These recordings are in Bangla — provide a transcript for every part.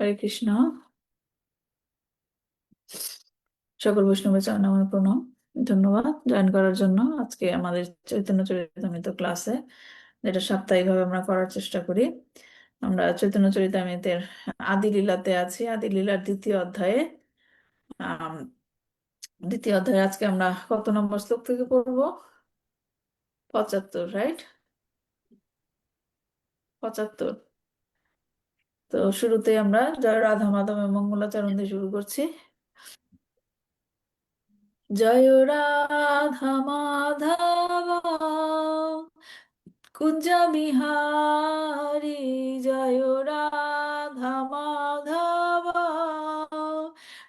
হরে কৃষ্ণ। সকল বৈষ্ণবের চরণে আমার প্রণাম। ধন্যবাদ জয়েন করার জন্য আজকে আমাদের চৈতন্য চরিতামৃত ক্লাসে, যেটা সাপ্তাহিকভাবে আমরা করার চেষ্টা করি। আমরা চৈতন্য চরিতামৃতের আদি লীলাতে আছি, আদি লীলার দ্বিতীয় অধ্যায়ে। আম, দ্বিতীয় অধ্যায়ে আজকে আমরা কত নম্বর শ্লোক থেকে পড়বো? 75, রাইট? 75। তো শুরুতে আমরা জয় রাধা মাধবের মঙ্গলাচরণ দিয়ে শুরু করছি। জয় রাধা মাধব কুঞ্জ বিহারী, জয় রাধা মাধব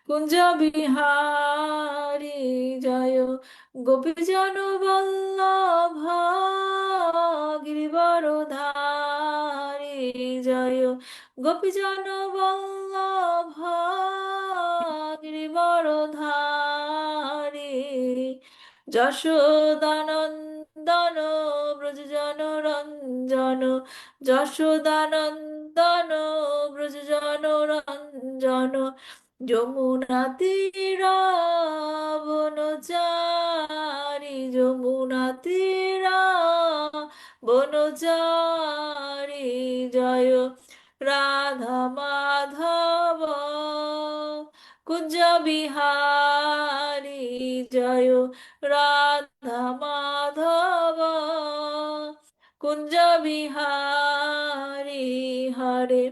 কুঞ্জ বিহারী, জয় গোপীজন বল্লভ গিরিবরধারী, জয় গোপীজন বল্লভ গিরিবরধারী, যশোদানন্দন ব্রজজন রঞ্জন, যশোদানন্দন ব্রজজন রঞ্জন, যমুনা বনচারী, যমুনা বনচারী, জয় রাধা মাধব কুঞ্জ বিহারী, জয় রাধা মাধব কুঞ্জ বিহারী। হরে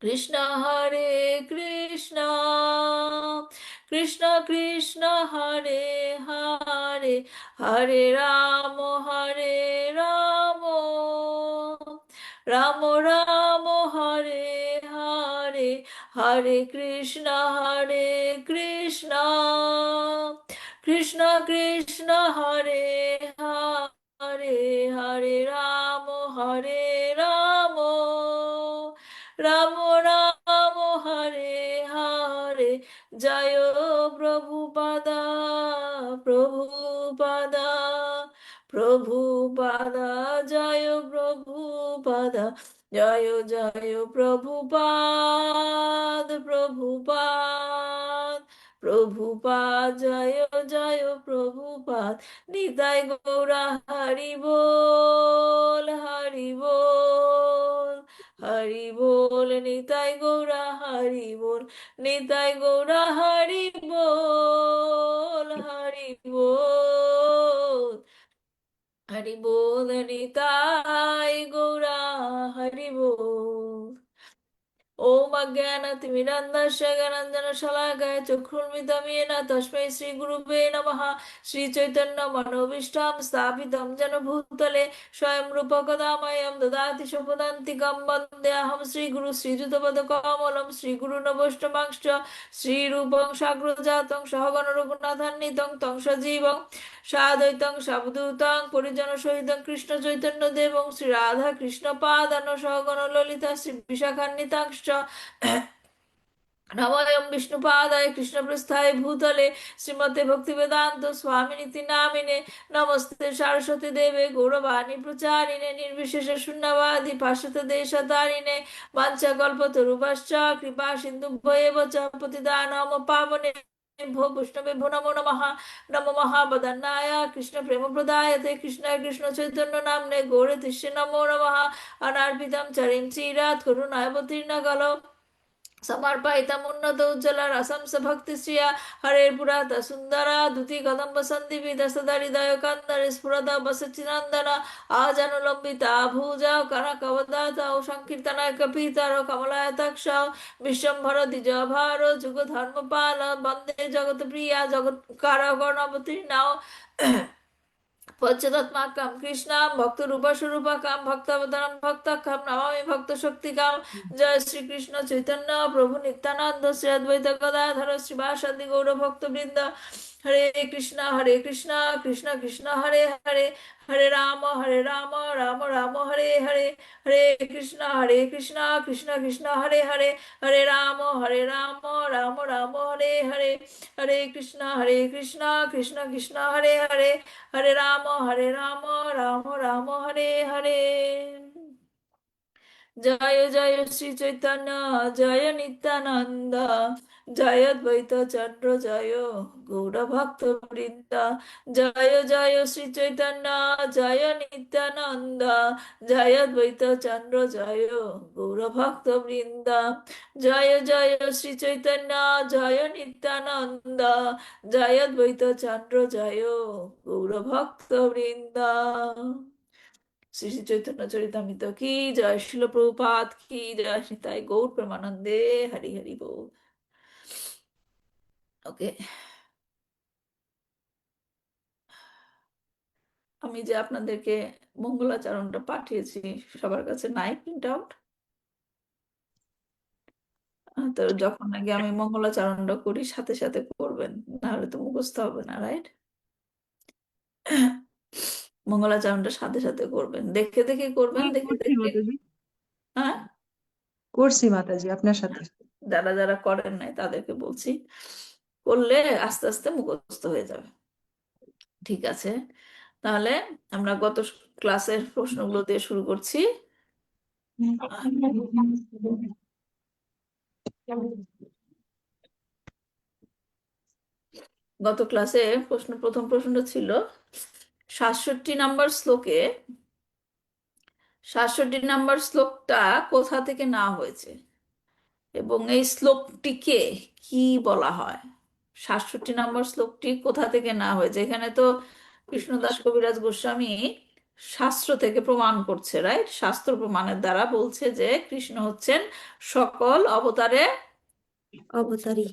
কৃষ্ণ হরে কৃষ্ণ, কৃষ্ণ কৃষ্ণ হরে হরে, হরে রাম রাম, রাম রাম হরে হরে, হরে কৃষ্ণ কৃষ্ণ, কৃষ্ণ কৃষ্ণ হরে হরে, হরে রাম রাম, রাম রাম হরে হরে। জয় প্রভুপাদা, প্রভুপাদা, প্রভুপাদা, জয় প্রভুপাদা, জয় জয় প্রভুপাদ, প্রভুপাদ, প্রভুপাদ, জয় জয় প্রভুপাদ। নিতাই গৌরা হরি বল, হরি বল, হরি বল, নিতাই গৌরা হরি বল, নিতাই গৌরা হরি বল, হরি বল, হরি বল, নিতাই গৌরা হরি বল। ওম অজ্ঞানতিমিরান্ধস্য জ্ঞানাঞ্জনশলাকায় চক্ষুর্মিলিতং येन তস্मै শ্রীগুরুবে নমঃ। শ্রীচৈতন্য মনোভীষ্টাং স্থাপিतं যেন ভূতলে স্বয়ং রূপ কদা মह्यं দদাতি স্বপদান্তিকं। বন্দেऽহং শ্রীগুরু শ্রীযুতপদকমলং শ্রীগুরুণ বৈষ্ণবাংশ্চ শ্রীরূপং সাগ্রজাতং সহগণ রঘুনাথান্বিতং তং সজীবং সাদ্বৈতং সাবধূতং পরিজন সহিতং কৃষ্ণ চৈতন্য দেবং শ্রী রাধা কৃষ্ণ পাদান সহগণ ললিতা শ্রী বিশাখান্বিতাংশ্চ নমোऽয়ং বিষ্ণুপাদায় কৃষ্ণপ্রস্থায় ভূতলে শ্রীমতে ভক্তিবেদান্ত স্বামিনীতি নামিনে। নমস্তে সরস্বতী দেবে গৌরবাণী প্রচারিণে নির্বিশেষ শূন্যবাদী পাশ্চাত্য দেশতারিণে। বাঞ্ছাকল্পতরুভ্যশ্চ কৃপা সিন্ধুভ্যেব চ পতিতানাং পাবনে ভো বৈষ্ণবে ভো নমো নমঃ। নমো মহাবদন্নায় কৃষ্ণ প্রেম প্রদায়তে কৃষ্ণায় কৃষ্ণ চৈতন্য নামনে গৌরে তিষ্ঠে নমো নমঃ। অনার্পিতম চরিম চিরাত করুণাবতীর্ণ কলো समर्पयितम् उन्नत उज्ज्वल रसं स भक्ति श्रिया। हरे पुरात सुंदरा दुति कदम्ब संदीपि दशदरिदय कंदर स्फुरद बसचिनंदन आजनुलंबिता भुजा कनकवदाता संकीर्तन कपीतर कमलायताक्ष विश्वम्भर द्विज भार जुग धर्मपाल वंदे जगत प्रिया जगत कारगणपतिर्नाव পঞ্চতত্মাকাম কৃষ্ণাম ভক্ত রূপ স্বরূপকাম ভক্তাবতারম ভক্তাখ্যাম নমামি ভক্ত শক্তিকাম। জয় শ্রী কৃষ্ণ চৈতন্য প্রভু নিত্যানন্দ শ্রী অদ্বৈত গদাধর শ্রীবাসাদি গৌর ভক্তবৃন্দ। হরে কৃষ্ণ কৃষ্ণ কৃষ্ণ হরে হরে, হরে রাম রাম রাম হরে হরে, হরে কৃষ্ণ কৃষ্ণ কৃষ্ণ হরে হরে, হরে রাম রাম রাম হরে হরে, হরে কৃষ্ণ কৃষ্ণ কৃষ্ণ হরে হরে, হরে রাম রাম রাম হরে হরে। জয় জয় শ্রী চৈতন্য জয় নিত্যানন্দ, জয় দ্বৈত চন্দ্র জয় গৌর ভক্ত বৃন্দ। জয় জয় শ্রী চৈতন্য জয় নিত্যানন্দ, জয় দ্বৈত চন্দ্র জয় গৌর ভক্ত বৃন্দ। জয় জয় শ্রী চৈতন্য জয় নিত্যানন্দ, জয় দ্বৈত চন্দ্র জয় গৌর ভক্ত বৃন্দ। শ্রী শ্রী চৈতন্য চরিতামৃত কি জয়, শিল প্রভুপাদ কি জয়, তাই গৌর প্রেমানন্দে হরি হরি বল। ওকে, আমি যে আপনাদেরকে মঙ্গলাচরণটা পাঠিয়েছি সবার কাছে নাই প্রিন্ট আউট, তো যখন আগে আমি মঙ্গলাচরণটা করি সাথে সাথে করবেন, নাহলে তো মুখস্থ হবে না, রাইট? মঙ্গলাচরণটা সাথে সাথে করবেন, দেখে দেখে করবেন, হ্যাঁ, দেখে করছি দেখে। মাতাজি, হ্যাঁ, করছি মাতাজি আপনার সাথে। যারা যারা করেন নাই তাদেরকে বলছি, করলে আস্তে আস্তে মুখস্থ হয়ে যাবে। ঠিক আছে, তাহলে আমরা গত ক্লাসের প্রশ্নগুলো দিয়ে শুরু করছি। গত ক্লাসে প্রথম প্রশ্নটা ছিল 67 নম্বর শ্লোকটা কোথা থেকে না হয়েছে এবং এই শ্লোকটিকে কি বলা হয়। 67 নম্বর শ্লোকটি কোথা থেকে না হয়েছে, এখানে তো কৃষ্ণদাস কবিরাজ গোস্বামী শাস্ত্র থেকে প্রমাণ করছে, রাইট? শাস্ত্র প্রমাণের দ্বারা বলছে যে কৃষ্ণ হচ্ছেন সকল অবতারে অবতারী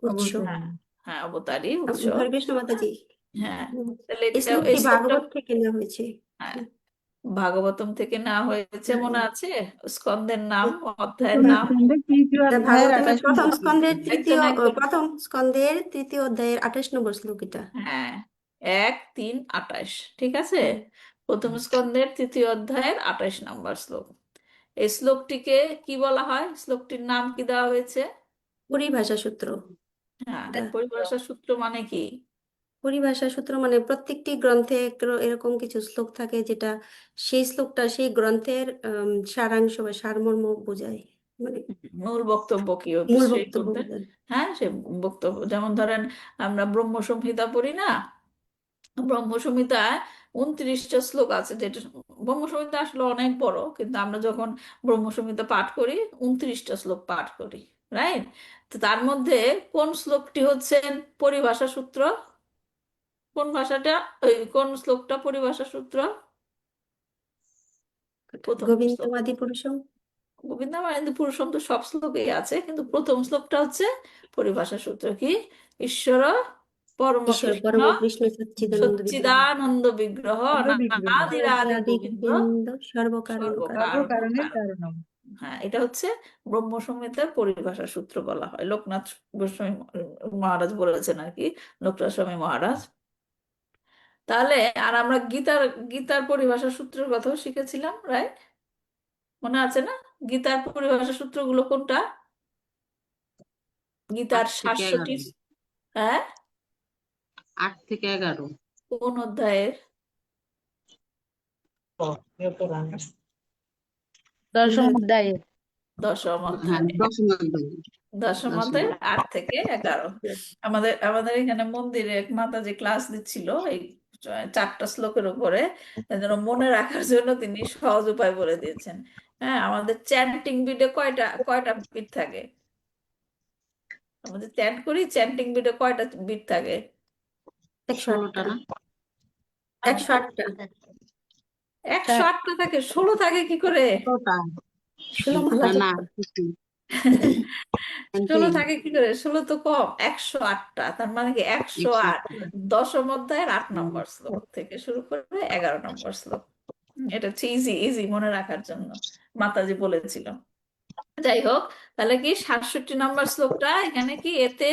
উৎস। হ্যাঁ, হ্যাঁ, অবতারী উৎস। হরে কৃষ্ণ মাতাজি, হ্যাঁ, তাহলে এই এই শ্লোকটি শ্লোকটা ভাগবত থেকে নেওয়া হয়েছে। হ্যাঁ, ভাগবতম থেকে না হয়েছে, মনে আছে স্কন্দের নাম, অধ্যায়ের নাম? তৃতীয় তা অধ্যায়ের ভাগবতের 28 প্রথম নম্বর শ্লোক। স্কন্ধের তৃতীয় একজন প্রথম স্কন্ধের তৃতীয় অধ্যায়ের 28 নম্বর শ্লোক এটা। হ্যাঁ, 1, 3, 28, ঠিক আছে। হুম। প্রথম স্কন্ধের তৃতীয় অধ্যায়ের 28 নম্বর শ্লোক। এই শ্লোকটিকে কি বলা হয়, শ্লোকটির নাম কি দেওয়া হয়েছে? পরিভাষা সূত্র। হ্যাঁ, এটা পরিভাষা সূত্র মানে কি? পরিভাষা সূত্র মানে প্রত্যেকটি গ্রন্থে এরকম কিছু শ্লোক থাকে যেটা সেই শ্লোকটা সেই গ্রন্থের সারাংশ বা সারমর্ম বোঝায়, মানে মূল বক্তব্য কি মূল সেই বক্তব্য গ্রন্থের? বোঝায়। হ্যাঁ, সে বক্তব্য, যেমন ধরেন আমরা ব্রহ্ম সংহিতা পড়ি না, ব্রহ্ম সংহিতায় 29টা শ্লোক আছে, যেটা ব্রহ্ম সংহিতা আসলে অনেক বড়, কিন্তু আমরা যখন ব্রহ্ম সংহিতা পাঠ করি 29টা শ্লোক পাঠ করি, রাইট? তো তার মধ্যে কোন শ্লোকটি হচ্ছে পরিভাষা সূত্র? কোন ভাষাটা, কোন শ্লোকটা পরিভাষা সূত্র? প্রথম শ্লোক। গোবিন্দমাদি পুরুষম। গোবিন্দামানন্দ পুরুষম তো সব শ্লোকেই আছে, কিন্তু প্রথম শ্লোকটা হচ্ছে পরিভাষা সূত্র কি? ঈশ্বর পরম ঈশ্বর কৃষ্ণ পরম কৃষ্ণ সচ্চিদানন্দ বিগ্রহ সচ্চিদানন্দ বিগ্রহ আনন্দ বিগ্রহ নাদিরাদি আদি গোবিন্দ গোবিন্দ সর্বকারণ কারণ। সর্বকারণ সর্বকারণের কারণ। কারণম। হ্যাঁ, এটা হচ্ছে ব্রহ্ম সংহিতার পরিভাষা সূত্র বলা হয়, লোকনাথ গোস্বামী মহারাজ বলেছেন আর কি, লোকনাথ স্বামী মহারাজ। তাহলে আর আমরা গীতার গীতার পরিভাষা সূত্রের কথাও শিখেছিলাম, রাইট? মনে আছে না? গীতার পরিভাষা সূত্রগুলো কোনটা? গীতার 8 থেকে 11। 700টি। হ্যাঁ, 8 থেকে 11। কোন অধ্যায়ের? দশম অধ্যায়ে। দশম হ্যাঁ, অধ্যায়। 10 অধ্যায়। দশম 10 অধ্যায় অধ্যায়। 8 থেকে 11। আমাদের আমাদের এখানে মন্দিরে এক মাতাজি ক্লাস দিচ্ছিল এই 4টা শ্লোকের উপরে, তাই জন্য মনে রাখার জন্য তিনি সহজ উপায় বলে দিয়েছেন। হ্যাঁ, আমাদের চ্যান্টিং বিটে কয়টা কয়টা বিট থাকে? আমাদের চ্যান্ট করি, চ্যান্টিং বিটে কয়টা বিট থাকে? 108টা। 16টা না? 108টা। 108টা থাকে, 16 থাকে কি করে? 16টা। 16 মালা না, জপ করে। 16 20। থাকে কি করে? 16 তো কম, 108টা, তার মানে কি 108। 108। দশম অধ্যায়ের 8 হুম। নম্বর শ্লোক থেকে শুরু করে 11 নম্বর শ্লোক। এটা হচ্ছে ইজি ইজি মনে রাখার জন্য মাতাজি বলেছিল। যাই হোক, তাহলে কি 67 নম্বর শ্লোকটা এখানে কি এতে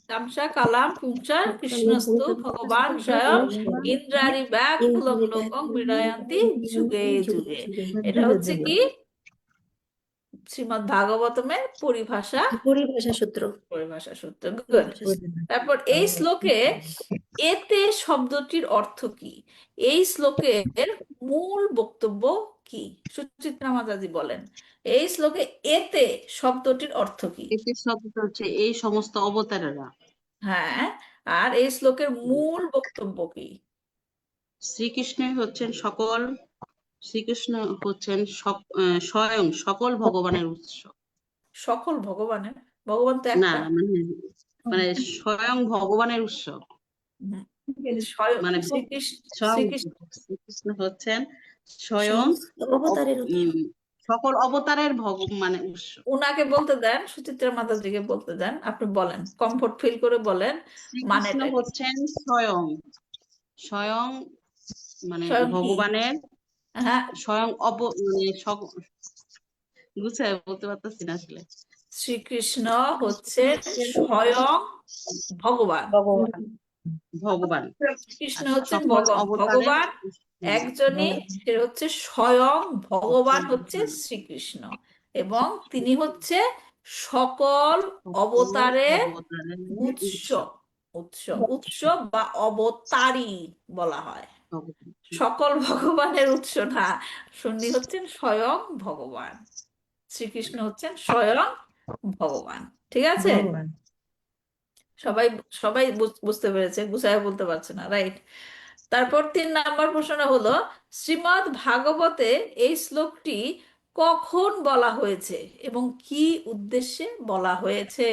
চামসা কালাম পুংসা কৃষ্ণস্তু ভগবান স্বয়ং ইন্দ্রারি ব্যাকুলম লোকং বিনয়ন্তি যুগে যুগে। এটা হচ্ছে কি শ্রীমদ্ ভাগবতমের পরিভাষা পরিভাষা সূত্র। সূত্র। গুড। পরিভাষা সূত্র। তারপর এই শ্লোকে এতে শব্দটির অর্থ কি? এই শ্লোকের মূল বক্তব্য কি? সুচিত্রা মাতাজি বলেন, এই শ্লোকে এতে শব্দটির অর্থ কি? এতে শব্দ হচ্ছে এই সমস্ত অবতারেরা। হ্যাঁ, আর এই শ্লোকের মূল বক্তব্য কি? শ্রীকৃষ্ণ হচ্ছেন স্বয়ং সকল ভগবানের উৎস। সকল ভগবানের, ভগবান তো না একটা। মানে মানে স্বয়ং ভগবানের উৎস। হুম, স্বয়ং মানে স্বয়ং শ্রীকৃষ্ণ শ্রীকৃষ্ণ হচ্ছেন স্বয়ং সমস্ত অবতারের উৎস। সকল অবতারের মানে উৎস। উনাকে বলতে দেন, সুচিত্রা মাতাজিকে বলতে দেন, আপনি বলেন, কমফোর্ট ফিল করে বলেন শ্রীকৃষ্ণ মানেটা কি? হচ্ছেন স্বয়ং স্বয়ং মানে স্বয়ং কি? ভগবানের হ্যাঁ, স্বয়ং গুছায় বলতে পারতেছি না আসলে। শ্রীকৃষ্ণ হচ্ছে স্বয়ং ভগবান। ভগবান ভগবান কৃষ্ণ আর হচ্ছেন সকল অবতারের ভগবান একজনই, সে হচ্ছে স্বয়ং ভগবান, হচ্ছে শ্রীকৃষ্ণ, এবং তিনি হচ্ছে সকল অবতারের অবতারের উৎস। উৎস। উৎস উৎস বা অবতারী বলা হয়, ভগবান। সকল ভগবানের উৎস না। শুনি হচ্ছেন স্বয়ং ভগবান, শ্রীকৃষ্ণ হচ্ছেন স্বয়ং ভগবান। ঠিক আছে? ভগবান। সবাই সবাই বুঝতে পেরেছে, গুছায় বলতে পারছে না, রাইট? তারপর 3 নম্বর প্রশ্ন হলো, শ্রীমদ্ ভাগবতে এই শ্লোকটি কখন বলা হয়েছে এবং কি উদ্দেশ্যে বলা হয়েছে?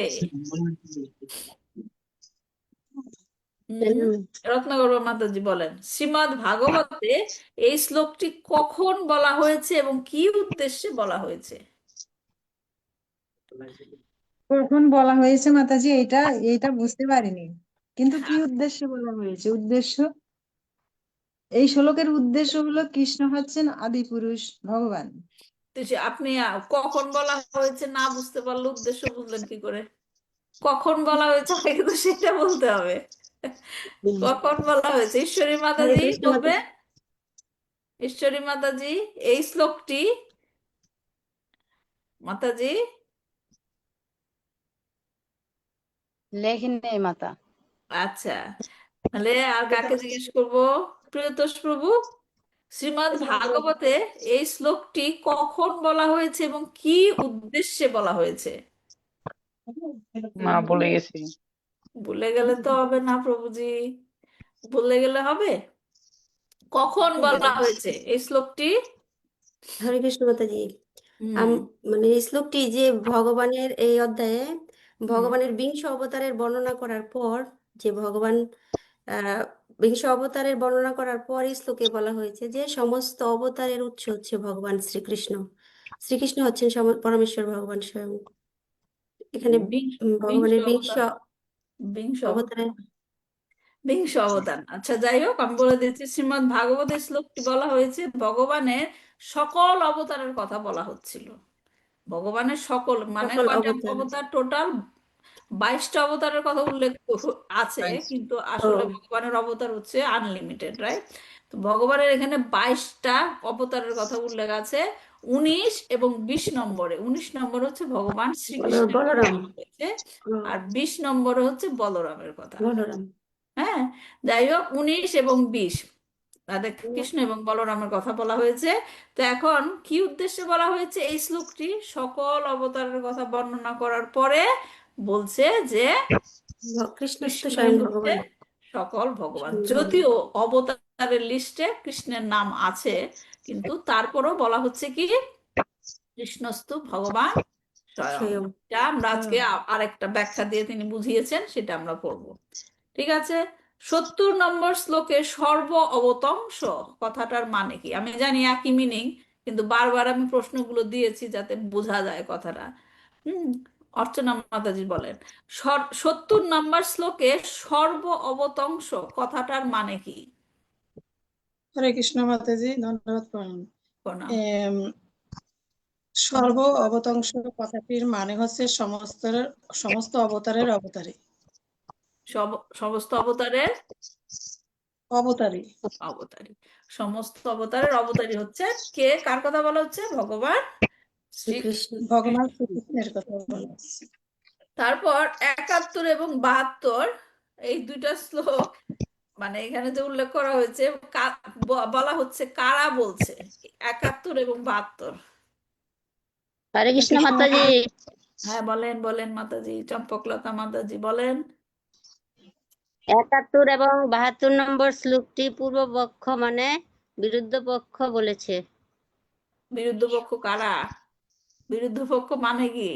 রত্নাকর মাতাজি বলেন, শ্রীমদ্ ভাগবতে এই শ্লোকটি কখন বলা হয়েছে এবং কি উদ্দেশ্যে বলা হয়েছে? কখন বলা হয়েছে মাতাজি, এটা এইটা বুঝতে পারিনি, কিন্তু কি উদ্দেশ্যে বলা হয়েছে? উদ্দেশ্য, এই শ্লোকের উদ্দেশ্য হলো কৃষ্ণ হচ্ছেন আদি পুরুষ ভগবান। তো আপনি কখন বলা হয়েছে না বুঝতে পারলে উদ্দেশ্য বুঝলেন কি করে? কখন বলা হয়েছে আগে তো সেটা বলতে হবে। কখন বলা হয়েছে? ঈশ্বরী হরে মাতাজি কৃষ্ণ বলবে, মাতাজি। ঈশ্বরী মাতাজি এই শ্লোকটি, মাতাজি লেখেন নেই মাতা। আচ্ছা, তাহলে আর কাকে জিজ্ঞেস করবো? প্রিয়তোষ প্রভু, শ্রীমদ্ ভাগবতে এই শ্লোকটি কখন বলা হয়েছে এবং কি উদ্দেশ্যে বলা হয়েছে? মা বলে গেছি। ভুলে গেলে তো হবে না প্রভুজি, ভুলে গেলে হবে? কখন বলা হয়েছে এই শ্লোকটি? হরে কৃষ্ণ মাতাজি। হুম মানে এই শ্লোকটি যে ভগবানের এই অধ্যায়ে হুম ভগবানের বিংশ অবতারের বর্ণনা করার পর, যে ভগবান বিংশ অবতারের বর্ণনা করার পর এই শ্লোকে বলা হয়েছে যে সমস্ত অবতারের উৎস হচ্ছে ভগবান শ্রীকৃষ্ণ। শ্রীকৃষ্ণ হচ্ছেন পরমেশ্বর ভগবান স্বয়ং। এখানে বিংশ বিংশ ভগবানের বিংশ অবতার, বিংশ অবতারের বিংশ অবদান। আচ্ছা, যাই হোক, আমি বলে দিচ্ছি, শ্রীমদ্ ভাগবতের শ্লোকটি বলা হয়েছে ভগবানের সকল অবতারের কথা বলা হচ্ছিল। ভগবানের সকল মানে সকল কয়টা অবতার। অবতার? টোটাল 22টা অবতারের কথা উল্লেখ আছে, কিন্তু ও, আসলে ভগবানের অবতার হচ্ছে আনলিমিটেড, রাইট? তো ভগবানের এখানে 22টা অবতারের কথা উল্লেখ আছে। 19 এবং 20 নম্বরে, 19 নম্বর হচ্ছে ভগবান শ্রীকৃষ্ণের কথা বলরাম। বলা হয়েছে, ও, আর 20 নম্বরে হচ্ছে বলরামের কথা। বলরাম। হ্যাঁ, যাই হোক, 19 এবং 20 তাদের কৃষ্ণ এবং বলরামের কথা বলা হয়েছে। তো এখন কি উদ্দেশ্যে বলা হয়েছে এই শ্লোকটি? সকল অবতারের কথা বর্ণনা করার পরে বলছে যে কৃষ্ণস্থ কৃষ্ণই স্বয়ং হচ্ছে ভগবান। সকল ভগবান। স্বয়ং ভগবান। যদিও অবতারের লিস্টে কৃষ্ণের নাম আছে, কিন্তু তারপরও বলা হচ্ছে কি কৃষ্ণস্থ ভগবান স্বয়ং। স্বয়ং। এটা আমরা আজকে আরেকটা ব্যাখ্যা দিয়ে তিনি বুঝিয়েছেন, সেটা আমরা পড়বো। ঠিক আছে? 70 নম্বর শ্লোকে সর্ব অবতংস কথাটার মানে কি? আমি জানি একই মিনিং, কিন্তু বারবার আমি প্রশ্নগুলো দিয়েছি যাতে বোঝা যায় কথাটা। হুম অর্চনা মাতাজি বলেন, 70 নম্বর শ্লোকে সর্ব অবতংস কথাটার মানে কি? হরে কৃষ্ণ মাতাজি, ধন্যবাদ প্রণাম। প্রণাম। এম, সর্ব অবতংস কথাটির মানে হচ্ছে সমস্ত অবতারের অবতারী। সমস্ত অবতারের অবতারী। অবতারী। সমস্ত অবতারের অবতারী হচ্ছে কে? কার কথা বলা হচ্ছে? ভগবান শ্রী শ্রীকৃষ্ণ ভগবান শ্রীকৃষ্ণের কথা বলা হচ্ছে। তারপর 71 এবং 72 এই দুইটা শ্লোক, মানে এখানে যে উল্লেখ করা হয়েছে বলা হচ্ছে কারা বলছে 71 এবং 72। হরে কৃষ্ণ কৃষ্ণ মাতাজি। হ্যাঁ, বলেন বলেন মাতাজি, চম্পকলতা মাতাজি বলেন। 71 এবং 72 নম্বর শ্লোকটি পূর্বপক্ষ মানে বিরুদ্ধ পক্ষ বলেছে। বিরুদ্ধ পক্ষ কারা? বিরুদ্ধ পক্ষ মানে কি?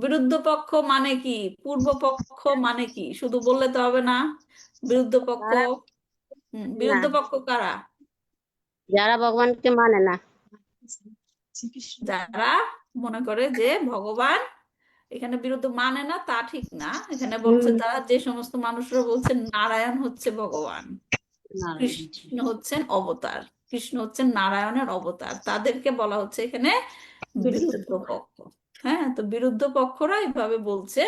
বিরুদ্ধ পক্ষ মানে কি? পূর্ব পক্ষ মানে কি? শুধু বললে তো হবে না। বিরুদ্ধ পক্ষ, যারা না, বিরুদ্ধ পক্ষ কারা? যারা ভগবানকে মানে না। যারা মনে করে যে ভগবান, এখানে বিরুদ্ধ মানে না তা ঠিক না, এখানে বলছে যারা, যে সমস্ত মানুষরা বলছে নারায়ণ হচ্ছে ভগবান, নারায়ণ। কৃষ্ণ হচ্ছেন অবতার, কৃষ্ণ হচ্ছেন নারায়ণের অবতার, তাদেরকে বলা হচ্ছে এখানে বিরুদ্ধ পক্ষ। হ্যাঁ, তো বিরুদ্ধ পক্ষরা এইভাবে বলছে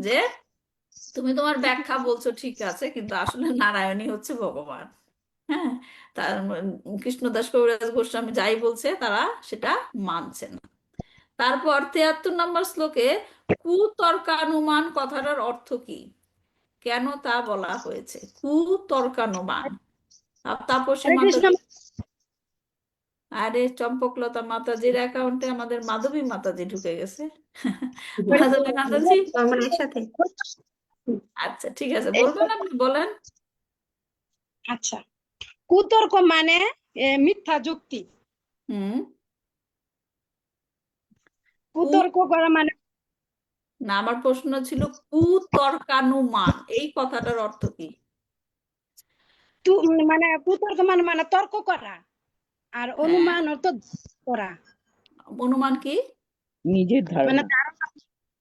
যে তুমি তোমার ব্যাখ্যা বলছো ঠিক আছে, কিন্তু আসলে নারায়ণই হচ্ছে ভগবান। হ্যাঁ, তার কৃষ্ণদাস কবিরাজ গোস্বামী যাই বলছে তারা সেটা মানছে না। তারপর 73 নম্বর শ্লোকে কুতর্কানুমান কথাটার অর্থ কি, কেন তা বলা হয়েছে? কুতর্কানুমান। তাপসী হরে কৃষ্ণ। মাতাজি, আরে চম্পকলতা মাতাজির অ্যাকাউন্টে আমাদের মাধবী মাতাজি ঢুকে গেছে। মাধবী মাতাজি, আমরা একসাথে আচ্ছা ঠিক আছে, বলবেন, আপনি বলেন। আচ্ছা, কুতর্ক মানে মিথ্যা যুক্তি। হুম। কুতর্ক করা মানে না, আমার প্রশ্ন ছিল কুতর্কানুমান এই কথাটার অর্থ কি? মানে কুতর্ক মানে মানে তর্ক করা, আর হ্যাঁ, অনুমান অর্থ করা। অনুমান কি? নিজের মানে ধারণা।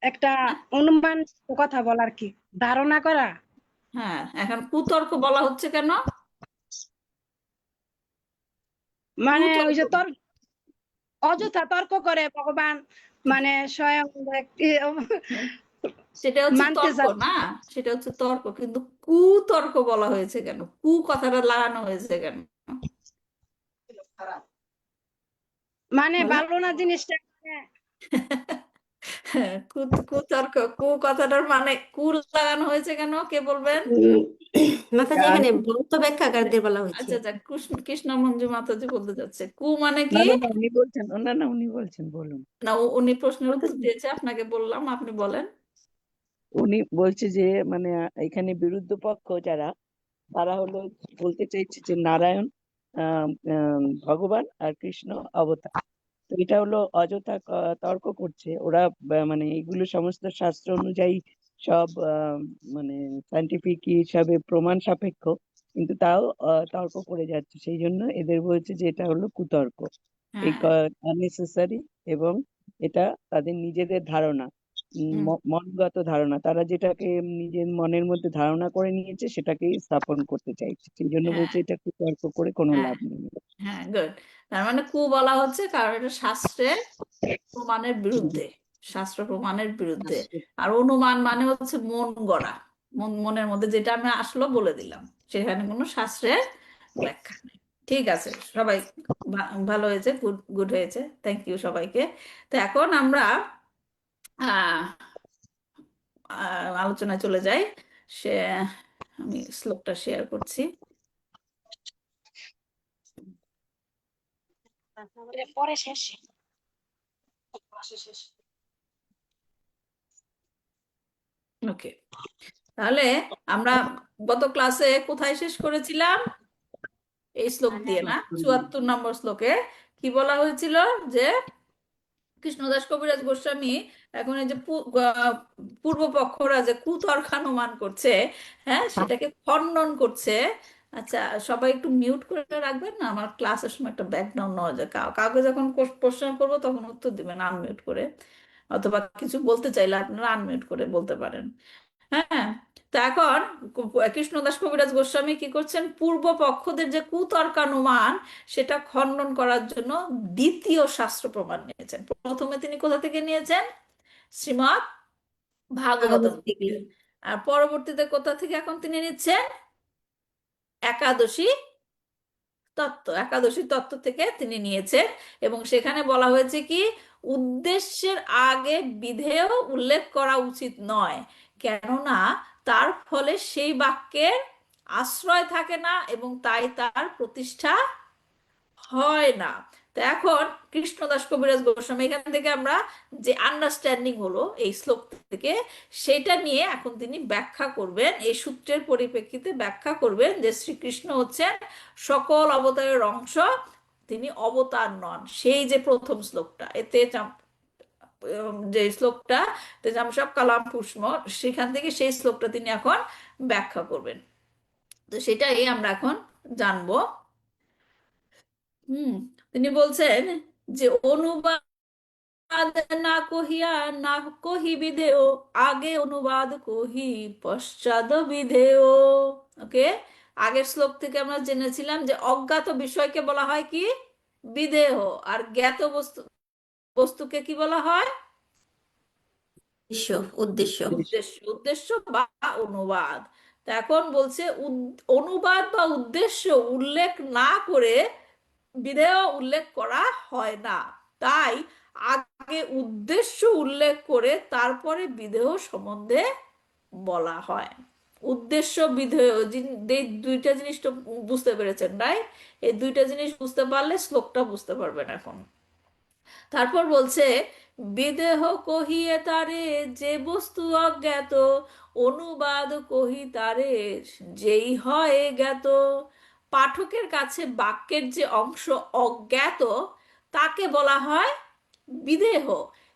একটা অনুমান কথা বলার কি, ধারণা করা। হ্যাঁ, এখন কুতর্ক বলা হচ্ছে কেন? মানে ওই যে কুতর্ক অযথা তর্ক করে ভগবান, মানে স্বয়ং সেটা হচ্ছে মানতে তর্ক চাচ্ছে। না, সেটা হচ্ছে তর্ক, কিন্তু কুতর্ক বলা হয়েছে কেন? কু কথাটা লাগানো হয়েছে কেন মানে বলেন? ভালো না জিনিসটা। কুতর্ক, কু কথাটার মানে কু লাগানো হয়েছে কেন, কে বলবেন? মাতাজি এখানে ভক্ত ব্যাখ্যাকারদের বলা হয়েছে। আচ্ছা আচ্ছা, কৃষ্ণ কৃষ্ণ মঞ্জু মাতাজি বলতে যাচ্ছে কু মানে না কি। না না, উনি বলছেন, না না উনি বলছেন, বলুন। না, উনি প্রশ্নের উত্তর দিয়েছে, আপনাকে বললাম, আপনি বলেন। উনি বলছে যে মানে এখানে বিরুদ্ধ পক্ষ যারা, তারা হলো বলতে চাইছে যে নারায়ণ ভগবান আর কৃষ্ণ অবতার। তো এটা হলো অযথা তর্ক করছে ওরা। মানে এগুলো সমস্ত শাস্ত্র অনুযায়ী সব মানে সায়েন্টিফিক হিসাবে প্রমাণ সাপেক্ষ, কিন্তু তাও তর্ক করে যাচ্ছে, সেই জন্য এদের বলছে যে এটা হলো কুতর্ক, এই হ্যাঁ। আননেসেসারি, এবং এটা তাদের নিজেদের ধারণা, হুম, মনগত ধারণা, তারা যেটাকে নিজের মনের মধ্যে ধারণা করে নিয়েছে সেটাকেই স্থাপন করতে চাইছে, সেই জন্য হ্যাঁ, বলছে এটা কুতর্ক করে কোনো হ্যাঁ, লাভ নেই। হ্যাঁ, গুড। তার মানে কু বলা হচ্ছে কারণ এটা শাস্ত্রের প্রমাণের বিরুদ্ধে, শাস্ত্র প্রমাণের বিরুদ্ধে। আর অনুমান মানে হচ্ছে মন গড়া, মনের মধ্যে যেটা আমি আসলো বলে দিলাম, সেখানে কোনো শাস্ত্রের ব্যাখ্যা নেই। ঠিক আছে সবাই, ভালো হয়েছে, গুড গুড হয়েছে, থ্যাংক ইউ সবাইকে। তো এখন আমরা আহ আলোচনায় চলে যাই। সে আমি শ্লোকটা শেয়ার করছি। পরে শেষ। ওকে, তাহলে আমরা গত ক্লাসে কোথায় শেষ করেছিলাম? এই শ্লোক দিয়ে না, 74 নম্বর শ্লোকে কি বলা হয়েছিল যে কৃষ্ণদাস কবিরাজ গোস্বামী এখন এই যে পূর্বপক্ষরা যে কুতর্কানুমান করছে, হ্যাঁ, সেটাকে খণ্ডন করছে। আচ্ছা, সবাই একটু মিউট করে রাখবেন না, আমার ক্লাসের সময় একটা ব্যাকগ্রাউন্ড নয়েজ, কাউকে যখন প্রশ্ন করবো তখন উত্তর দিবেন আনমিউট করে, অথবা কিছু বলতে চাইলে আপনারা আনমিউট করে বলতে পারেন। হ্যাঁ, তো এখন কৃষ্ণদাস কবিরাজ গোস্বামী কি করছেন, পূর্ব পক্ষদের যে কুতর্কানুমান সেটা খণ্ডন করার জন্য দ্বিতীয় শাস্ত্র প্রমাণ নিয়েছেন। প্রথমে তিনি কোথা থেকে নিয়েছেন? শ্রীমৎ ভাগবতম ভাগবত থেকে। থেকে। আর পরবর্তীতে কোথা থেকে এখন তিনি নিচ্ছেন? একাদশী তত্ত্ব, একাদশী তত্ত্ব থেকে তিনি নিয়েছেন। এবং সেখানে বলা হয়েছে কি, উদ্দেশ্যের আগে বিধেয় উল্লেখ করা উচিত নয়, কেননা তার ফলে সেই বাক্যের আশ্রয় থাকে না এবং তাই তার প্রতিষ্ঠা হয় না। তো এখন কৃষ্ণদাস কবিরাজ গোস্বামী এখান থেকে আমরা যে আন্ডারস্ট্যান্ডিং হলো এই শ্লোক থেকে, সেটা নিয়ে এখন তিনি ব্যাখ্যা করবেন, এই সূত্রের পরিপ্রেক্ষিতে ব্যাখ্যা করবেন যে শ্রীকৃষ্ণ হচ্ছেন সকল অবতারের অংশ, তিনি অবতার নন। সেই যে প্রথম শ্লোকটা, যে শ্লোকটা তেজাম সব কালাম পুষ্প, সেখান থেকে সেই শ্লোকটা তিনি এখন ব্যাখ্যা করবেন। তো সেটাই আমরা এখন জানবো। তিনি বলছেন যে অনুবাদ না কহিয়া না কহি বিধেয়, আগে অনুবাদ কহি পশ্চাৎ বিধেয়। ওকে, আগের শ্লোক থেকে আমরা জেনেছিলাম যে অজ্ঞাত বিষয়কে বলা হয় কি, বিধেয়, আর জ্ঞাত বস্তুকে কি বলা হয়, উদ্দেশ্য। উদ্দেশ্য। উদ্দেশ্য বা অনুবাদ। তা এখন বলছে অনুবাদ বা উদ্দেশ্য উল্লেখ না করে বিধেয় উল্লেখ করা হয় না, তাই আগে উদ্দেশ্য উল্লেখ করে তারপরে বিধেয় সম্বন্ধে বলা হয়। উদ্দেশ্য বিধেয় এই দুইটা জিনিস তো বুঝতে পেরেছেন, রাইট? এই দুইটা জিনিস বুঝতে পারলে শ্লোকটা বুঝতে পারবেন এখন। তারপর বলছে বিদেহ কহিয়ে তারে যে বস্তু অজ্ঞাত, অনুবাদ কহি তারে যেই হয় জ্ঞাত। পাঠকের কাছে বাক্যের যে অংশ অজ্ঞাত তাকে বলা হয় বিদেহ,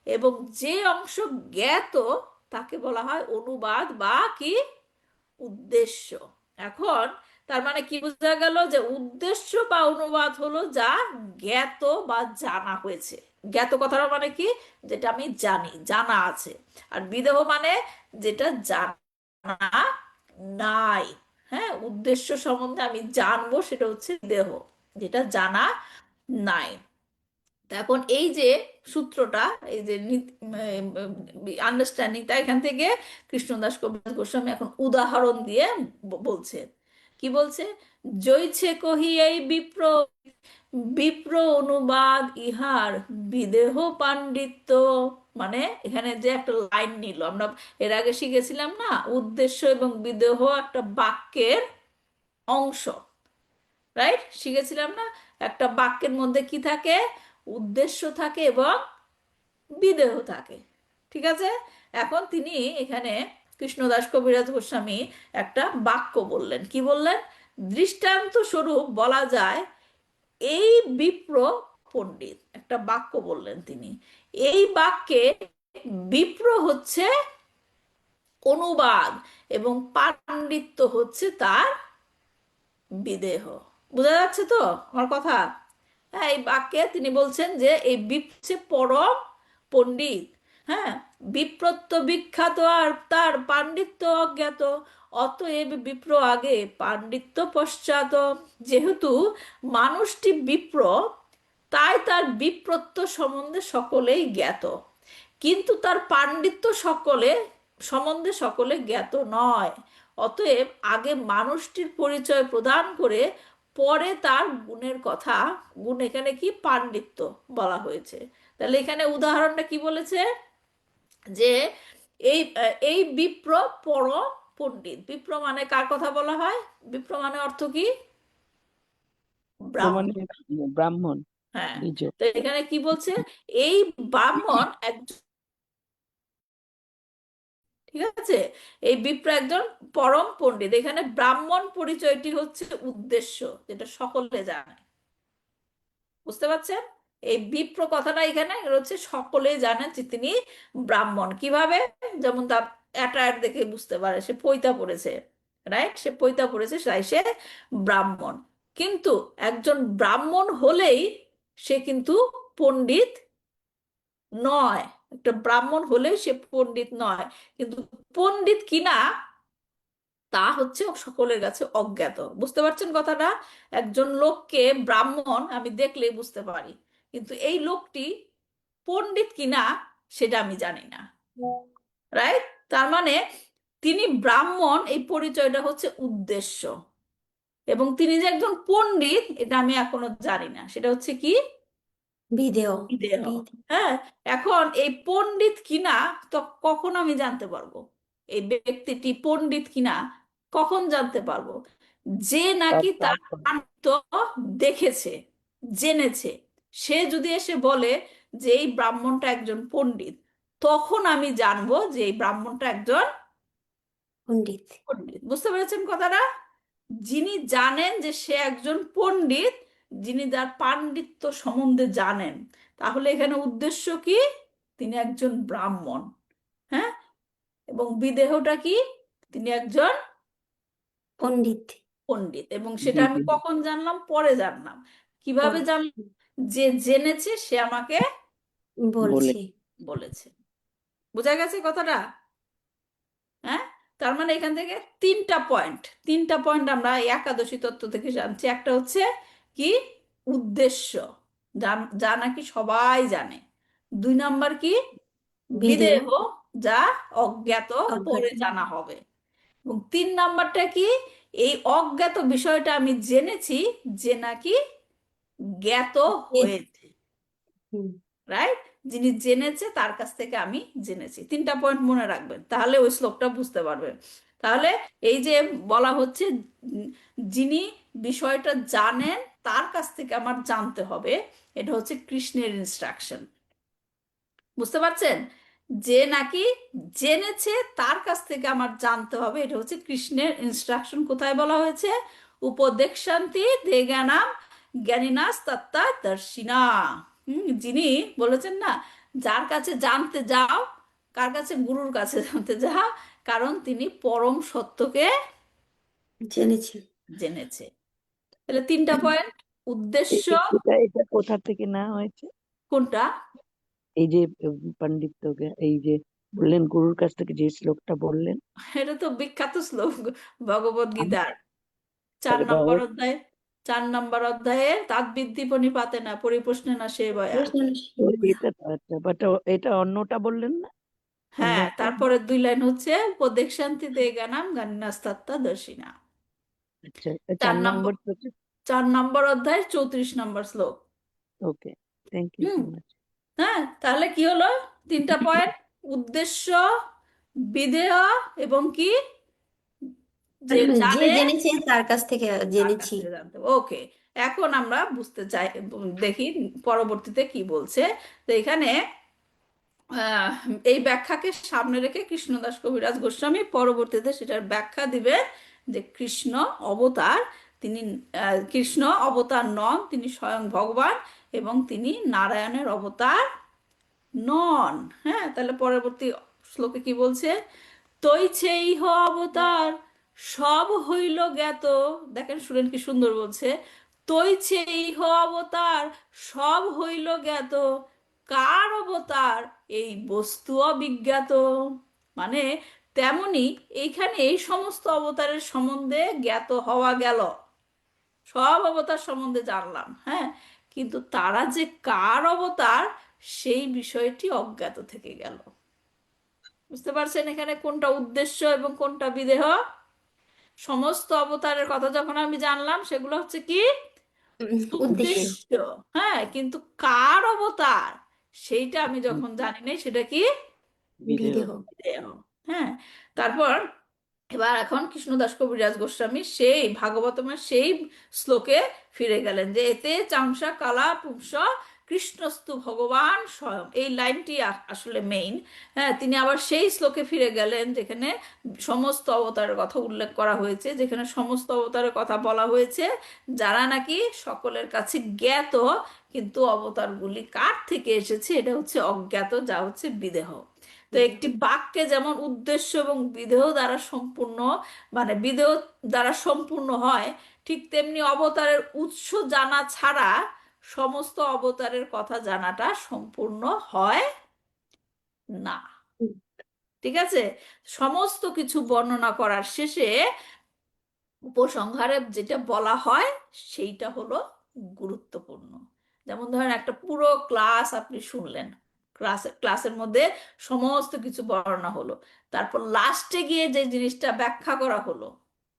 এবং যে অংশ জ্ঞাত তাকে বলা হয় অনুবাদ বা কি, উদ্দেশ্য। এখন তার মানে কি বোঝা গেল, যে উদ্দেশ্য বা অনুবাদ হলো যা জ্ঞাত বা জানা হয়েছে। জ্ঞাত কথাটা মানে কি, যেটা আমি জানি, জানা আছে। আর বিদেহ মানে যেটা জানা নাই। হ্যাঁ, উদ্দেশ্য সম্বন্ধে আমি জানবো, সেটা হচ্ছে দেহ, যেটা জানা নাই। তা এখন এই যে সূত্রটা, এই যে আন্ডারস্ট্যান্ডিংটা, এখান থেকে কৃষ্ণদাস কবিরাজ গোস্বামী এখন উদাহরণ দিয়ে বলছেন। কি বলছে, জৈছে কহি এই বিপ্র, বিপ্র অনুবাদ ইহার বিদেহ পাণ্ডিত্য। মানে এখানে যে একটা লাইন নিল, আমরা এর আগে শিখেছিলাম না, উদ্দেশ্য এবং বিদেহ একটা বাক্যের অংশ, রাইট? শিখেছিলাম না, একটা বাক্যের মধ্যে কি থাকে, উদ্দেশ্য থাকে এবং বিদেহ থাকে। ঠিক আছে, এখন তিনি এখানে কৃষ্ণদাস কবিরাজ গোস্বামী একটা বাক্য বললেন। কি বললেন, দৃষ্টান্ত স্বরূপ বলা যায় এই বিপ্র পণ্ডিত, একটা বাক্য বললেন তিনি। এই বাক্যে বিপ্র হচ্ছে অনুবাদ এবং পাণ্ডিত্য হচ্ছে তার বিদেহ। বোঝা যাচ্ছে তো আমার কথা? হ্যাঁ, এই বাক্যে তিনি বলছেন যে এই হচ্ছে পরম পণ্ডিত। হ্যাঁ, বিপ্রত্ব বিখ্যাত আর তার পাণ্ডিত্য অজ্ঞাত, অতএব বিপ্র আগে পাণ্ডিত্য পশ্চাৎ। যেহেতু মানুষটি বিপ্র, তাই তার বিপ্রত্ব সম্বন্ধে সকলেই জ্ঞাত, কিন্তু তার পাণ্ডিত্য সম্বন্ধে সকলে জ্ঞাত নয়। অতএব আগে মানুষটির পরিচয় প্রদান করে পরে তার গুণের কথা, গুণ এখানে কি, পাণ্ডিত্য বলা হয়েছে। তাহলে এখানে উদাহরণটা কি বলেছে, যে এই বিপ্র পরম পণ্ডিত। বিপ্র মানে কার কথা বলা হয়, বিপ্র মানে অর্থ কি, ব্রাহ্মণ। মানে ব্রাহ্মণ, হ্যাঁ, দ্বিজ। তো এখানে কি বলছে, এই ব্রাহ্মণ একজন, ঠিক আছে, এই বিপ্র একজন পরম পণ্ডিত। এখানে ব্রাহ্মণ পরিচয়টি হচ্ছে উদ্দেশ্য, যেটা সকলে জানে। বুঝতে পারছেন? এই বিপ্র কথাটা এখানে হচ্ছে সকলেই জানেন যে তিনি ব্রাহ্মণ। কিভাবে, যেমন তার অ্যাটায়ার দেখে বুঝতে পারে, সে পৈতা পড়েছে, রাইট? সে পৈতা পড়েছে, তাই সে ব্রাহ্মণ। কিন্তু একজন ব্রাহ্মণ হলেই সে কিন্তু পণ্ডিত নয়। একটা ব্রাহ্মণ হলেই সে পণ্ডিত নয়, কিন্তু পণ্ডিত কিনা তা হচ্ছে সকলের কাছে অজ্ঞাত। বুঝতে পারছেন কথাটা? একজন লোককে ব্রাহ্মণ আমি দেখলেই বুঝতে পারি, কিন্তু এই লোকটি পণ্ডিত কিনা সেটা আমি জানি না, রাইট? তার মানে তিনি ব্রাহ্মণ, এই পরিচয়টা হচ্ছে উদ্দেশ্য। এবং তিনি যে একজন পণ্ডিত এটা আমি এখনো জানি না, সেটা হচ্ছে কি বিদেহ। বিদেহ। বিদেহ। হ্যাঁ, এখন এই পণ্ডিত কিনা তো কখন আমি জানতে পারবো এই ব্যক্তিটি পণ্ডিত কিনা, কখন জানতে পারবো? যে তার নাকি তার তারপরে পাণ্ডিত্য দেখেছে, জেনেছে, সে যদি এসে বলে যে এই ব্রাহ্মণটা একজন পণ্ডিত, তখন আমি জানবো যে এই ব্রাহ্মণটা একজন পণ্ডিত। পণ্ডিত। বুঝতে পেরেছেন কথাটা? যিনি জানেন যে সে একজন পণ্ডিত, যিনি তার পাণ্ডিত্য সম্বন্ধে জানেন, তাহলে এখানে উদ্দেশ্য কি? তিনি একজন ব্রাহ্মণ। হ্যাঁ, এবং বিদেহটা কি? তিনি একজন পণ্ডিত। পণ্ডিত। এবং সেটা আমি বিদেহ কখন জানলাম? পরে জানলাম। কিভাবে পরে জানলাম? যে জেনেছে সে আমাকে বলে বলছে। বলেছে। বোঝা গেছে কথাটা? হ্যাঁ, তার মানে এখান থেকে তিনটা পয়েন্ট আমরা এই একাদশী তত্ত্ব থেকে জানছি। একটা হচ্ছে কি? উদ্দেশ্য, যা যা নাকি সবাই জানে। 2 নাম্বার কি? বিদেহ। বিদেহ, যা অজ্ঞাত, অজ্ঞাত। পরে জানা হবে। এবং 3 নাম্বারটা কি? এই অজ্ঞাত বিষয়টা আমি জেনেছি, যে নাকি জ্ঞাত হয়েছে। হুম। রাইট? যিনি জেনেছে তার কাছ থেকে আমি জেনেছি। 3টা পয়েন্ট মনে রাখবেন, তাহলে ওই শ্লোকটা বুঝতে পারবেন। তাহলে এই যে বলা হচ্ছে যিনি বিষয়টা জানেন তার কাছ থেকে আমার জানতে হবে, এটা হচ্ছে কৃষ্ণের ইনস্ট্রাকশন। বুঝতে পারছেন? যে নাকি জেনেছে তার কাছ থেকে আমার জানতে হবে, এটা হচ্ছে কৃষ্ণের ইনস্ট্রাকশন। কোথায় বলা হয়েছে? উপদেক্ষান্তি দেজ্ঞানাম জ্ঞানিনাস তত্ত্বা দর্শিনা। যিনি বলেছেন না, যার কাছে জানতে যাও, কার কাছে? গুরুর কাছে জানতে যাও, কারণ তিনি পরম সত্যকে জেনেছি। জেনেছে। তাহলে 3টা পয়েন্ট। উদ্দেশ্য এটা এটা কোথা থেকে না হয়েছে? কোনটা? এই যে পণ্ডিতকে এই যে বললেন গুরুর কাছ থেকে যে শ্লোকটা বললেন, এটা তো বিখ্যাত শ্লোক ভগবদ গীতার চার তাহলে নম্বর ভগবত অধ্যায় 4 নম্বর অধ্যায়ের তাদ্বিদ্ধি পণিপাতে না পরিপ্রশ্নে না সেবয়া। তো এটা তো আচ্ছা, বাট এটা অন্যটা বললেন না? অন্য হ্যাঁ, একটা তারপরে 2 লাইন হচ্ছে উপদেক্ষান্তি তে জ্ঞানাম জ্ঞানিনাস্তত্ত্বা দর্শিনা। আচ্ছা, চার 4 নম্বর নম্বর হচ্ছে। 4 নম্বর অধ্যায় 34 নম্বর শ্লোক। Okay, thank you hmm. So much. হ্যাঁ, তাহলে কি হলো? 3টা পয়েন্ট: উদ্দেশ্য, বিধেয়, এবং কি? যে যে জানে জেনেছে তার কাছ থেকে তার কাছ জেনেছি। থেকে জানতে হবে। ওকে, এখন আমরা বুঝতে চাই, দেখি পরবর্তীতে কি বলছে। তো এখানে আহ, এই ব্যাখ্যাকে সামনে রেখে কৃষ্ণদাস কবিরাজ গোস্বামী পরবর্তীতে সেটার ব্যাখ্যা দিবেন যে কৃষ্ণ অবতার, তিনি কৃষ্ণ অবতার নন, তিনি স্বয়ং ভগবান, এবং তিনি নারায়ণের অবতার নন। হ্যাঁ, তাহলে পরবর্তী শ্লোকে কি বলছে? তৈছেইহ অবতার সব হইল জ্ঞাত। দেখেন, শুনেন কি সুন্দর বলছে। তৈছেইহ অবতার সব হইল জ্ঞাত, কার অবতার? এই বস্তু অবিজ্ঞাত। মানে তেমনি এইখানে এই সমস্ত অবতারের সম্বন্ধে জ্ঞাত হওয়া গেল, সব অবতার সম্বন্ধে জানলাম। হ্যাঁ, কিন্তু তারা যে কার অবতার সেই বিষয়টি অজ্ঞাত থেকে গেল। বুঝতে পারছেন এখানে কোনটা উদ্দেশ্য এবং কোনটা বিদেহ? সমস্ত অবতারের কথা যখন আমি জানলাম, সেগুলো হচ্ছে কি? উদ্দেশ্য। উদ্দেশ্য। হ্যাঁ, কিন্তু কার অবতার সেইটা আমি যখন জানি না, সেটা কি? বিদেহ। বিদেহ। বিদেহ। হ্যাঁ, তারপর এবার এখন কৃষ্ণদাস কবিরাজ গোস্বামী সেই ভাগবতমের সেই শ্লোকে ফিরে গেলেন, যে এতে চাংসা কালা পুংস কৃষ্ণস্তু ভগবান স্বয়ং। এই লাইনটি আসলে মেইন। হ্যাঁ, তিনি আবার সেই শ্লোকে ফিরে গেলেন যেখানে সমস্ত অবতারের কথা উল্লেখ করা হয়েছে, যেখানে সমস্ত অবতারের কথা বলা হয়েছে যারা নাকি সকলের কাছে জ্ঞাত, কিন্তু অবতারগুলি কার থেকে এসেছে এটা হচ্ছে অজ্ঞাত, যা হচ্ছে বিদেহ। তো একটি বাক্যে যেমন উদ্দেশ্য এবং বিধেয় দ্বারা সম্পূর্ণ, মানে বিধেয় দ্বারা সম্পূর্ণ হয়, ঠিক তেমনি অবতারের উৎস জানা ছাড়া সমস্ত অবতারের কথা জানাটা সম্পূর্ণ হয় না। ঠিক আছে? সমস্ত কিছু বর্ণনা করার শেষে উপসংহারে যেটা বলা হয় সেইটা হলো গুরুত্বপূর্ণ। যেমন ধরেন, একটা পুরো ক্লাস আপনি শুনলেন, ক্লাসের মধ্যে সমস্ত কিছু বর্ণনা হলো, তারপর লাস্টে গিয়ে যে জিনিসটা ব্যাখ্যা করা হলো,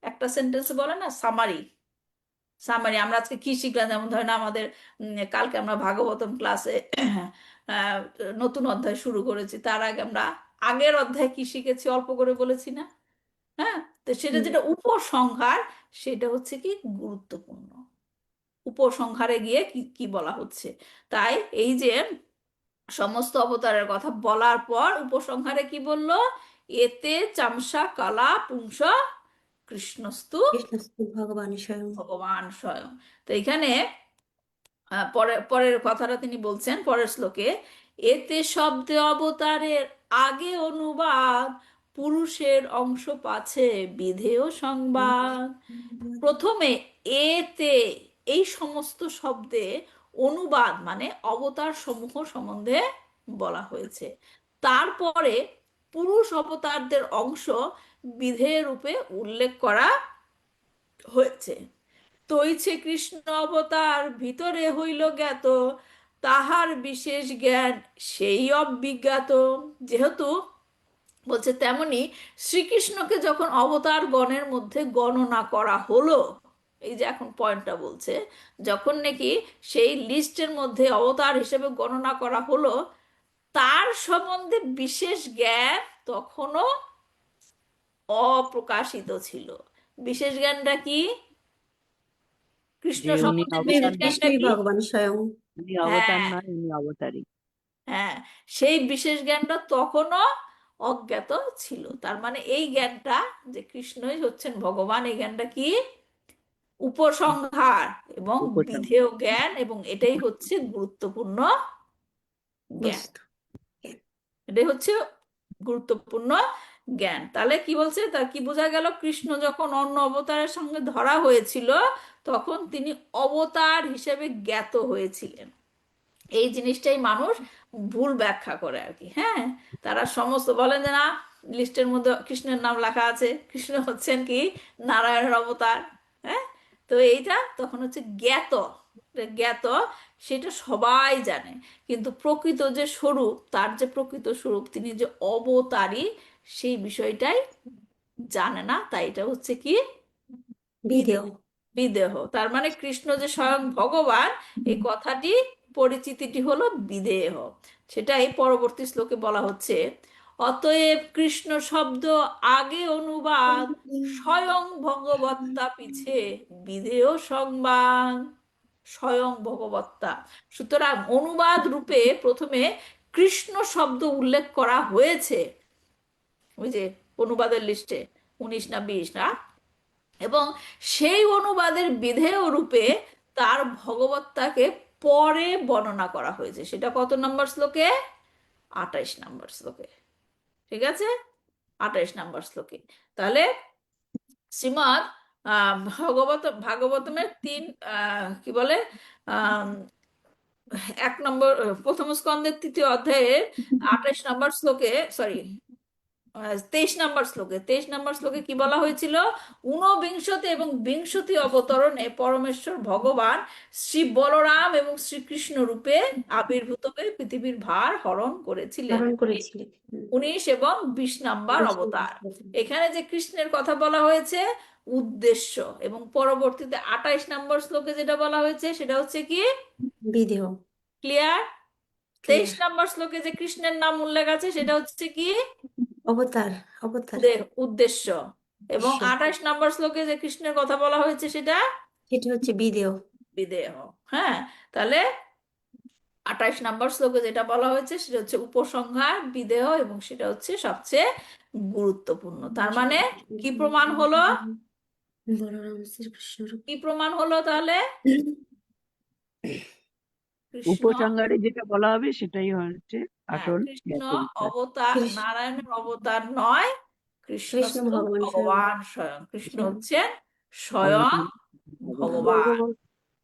একটা সেন্টেন্সে বলে না সামারি, সামারি। আমরা আজকে কি শিখলাম, যেমন ধরেন আমাদের কালকে আমরা ভাগবতম ক্লাসে আহ, নতুন অধ্যায় শুরু করেছি, তার আগে আমরা আগের অধ্যায় কি শিখেছি অল্প করে বলেছি না? হ্যাঁ, তো সেটা যেটা উপসংহার, সেটা হচ্ছে কি গুরুত্বপূর্ণ। উপসংহারে গিয়ে কি কি বলা হচ্ছে। তাই এই যে সমস্ত অবতারের কথা বলার পর উপসংহারে কি বলল? এতে চামসা কালা পুংস কৃষ্ণস্তু কৃষ্ণস্তু ভগবান স্বয়ং। ভগবান স্বয়ং। তো এখানে পরের কথাটা তিনি বলছেন পরের শ্লোকে, এতে শব্দে অবতারের আগে অনুবাদ, পুরুষের অংশ পাছে বিধেয় সংবাদ। প্রথমে এতে, এই সমস্ত শব্দে অনুবাদ মানে অবতার সমূহ সম্বন্ধে বলা হয়েছে। তারপরে পুরুষ অবতারদের অংশ বিধেয় রূপে উল্লেখ করা হয়েছে। তৈছে কৃষ্ণ অবতার ভিতরে হইল জ্ঞাত, তাহার বিশেষ জ্ঞান সেই অবিজ্ঞাত। যেহেতু বলছে, তেমনি শ্রীকৃষ্ণকে যখন অবতার গণের মধ্যে গণনা করা হলো, এই যে এখন পয়েন্টটা বলছে, যখন নাকি সেই লিস্টের মধ্যে অবতার হিসেবে গণনা করা হলো, তার সম্বন্ধে বিশেষ জ্ঞান তখনও অপ্রকাশিত ছিল। বিশেষ জ্ঞানটা কি? কৃষ্ণ যে উনি সম্বন্ধে বিশেষ অবতার নয়, জ্ঞানটা কৃষ্ণই কি? ভগবান স্বয়ং। উনি অবতার হ্যাঁ, নয়, উনি অবতারী। হ্যাঁ, সেই বিশেষ জ্ঞানটা তখনও অজ্ঞাত ছিল। তার মানে এই জ্ঞানটা যে কৃষ্ণই হচ্ছেন ভগবান, এই জ্ঞানটা কি? উপসংহার এবং উপসংহার। বিধেয় জ্ঞান, এবং এটাই হচ্ছে গুরুত্বপূর্ণ জ্ঞান। বস্তু। এটাই হচ্ছে গুরুত্বপূর্ণ জ্ঞান। তাহলে কি বলছে, তা কি বোঝা গেল? কৃষ্ণ যখন অন্য অবতারের সঙ্গে ধরা হয়েছিল, তখন তিনি অবতার হিসেবে জ্ঞাত হয়েছিলেন। এই জিনিসটাই মানুষ ভুল ব্যাখ্যা করে আর কি। হ্যাঁ, তারা সমস্ত বলেন যে না, লিস্টের মধ্যে কৃষ্ণের নাম লেখা আছে, কৃষ্ণ হচ্ছেন কি নারায়ণের অবতার। হ্যাঁ, তো এইটা তখন হচ্ছে জ্ঞাত। জ্ঞাত, সেটা সবাই জানে, কিন্তু প্রকৃত যে স্বরূপ, তার যে প্রকৃত স্বরূপ, তিনি যে অবতারী, সেই বিষয়টাই জানে না। তাই এটা হচ্ছে কি বিধেয়। বিদেহ। তার মানে কৃষ্ণ যে স্বয়ং ভগবান, এই কথাটি পরিচিতিটি হলো বিদেহ। সেটাই পরবর্তী শ্লোকে বলা হচ্ছে, অতএব কৃষ্ণ শব্দ আগে অনুবাদ, স্বয়ং ভগবত্তা পিছে বিদেহ সংবাদ। স্বয়ং ভগবত্তা, সুতরাং অনুবাদ রূপে প্রথমে কৃষ্ণ শব্দ উল্লেখ করা হয়েছে, ওই যে অনুবাদের লিস্টে 19 না 20 না, এবং সেই অনুবাদের বিধেয় রূপে তার ভগবত্তাকে পরে বর্ণনা করা হয়েছে। সেটা কত নম্বর শ্লোকে? 28 নম্বর শ্লোকে। ঠিক আছে, 28 নম্বর শ্লোকে। তাহলে শ্রীমদ ভাগবতমের কি বলে, আহ 1 নম্বর, প্রথম স্কন্ধের 3য় অধ্যায়ের 28 নম্বর শ্লোকে, সরি 23 নম্বর শ্লোকে কি বলা হয়েছিল? ঊনবিংশতি এবং বিংশতি অবতরণে পরমেশ্বর ভগবান শ্রী বলরাম এবং শ্রীকৃষ্ণ রূপে আবির্ভূত হয়ে পৃথিবীর ভার হরণ করেছিলেন। ধারণ করেছিলেন। 19 এবং 20 নম্বর অবতার। এখানে যে কৃষ্ণের কথা বলা হয়েছে উদ্দেশ্য, এবং পরবর্তীতে 28 নম্বর শ্লোকে যেটা বলা হয়েছে সেটা হচ্ছে কি বিধেয়। ক্লিয়ার? ক্লিয়ার। 23 নম্বর শ্লোকে যে কৃষ্ণের নাম উল্লেখ আছে সেটা হচ্ছে কি অবতার। অবতার। উদ্দেশ্য, এবং উদ্দেশ্য। 28 নম্বর শ্লোকে যে কৃষ্ণের কথা বলা হয়েছে সেটা সেটা হচ্ছে বিধেয়। বিদেহ। হ্যাঁ, তাহলে 28 নম্বর শ্লোকে যেটা বলা হয়েছে সেটা হচ্ছে উপসংহার, বিদেহ, এবং সেটা হচ্ছে সবচেয়ে গুরুত্বপূর্ণ। তার মানে কি প্রমাণ হলো? বলরাম শ্রীকৃষ্ণ রূপ। কি প্রমাণ হলো তাহলে? কৃষ্ণ, উপসংহারে যেটা বলা হবে সেটাই হচ্ছে হ্যাঁ, আসল কৃষ্ণ পরিষ্কার। অবতার, কৃষ্ণ নারায়ণের অবতার নয়, কৃষ্ণ কৃষ্ণ ভগবান স্বয়ং। ভগবান স্বয়ং। কৃষ্ণ হচ্ছেন স্বয়ং অবতার ভগবান। ভগবান।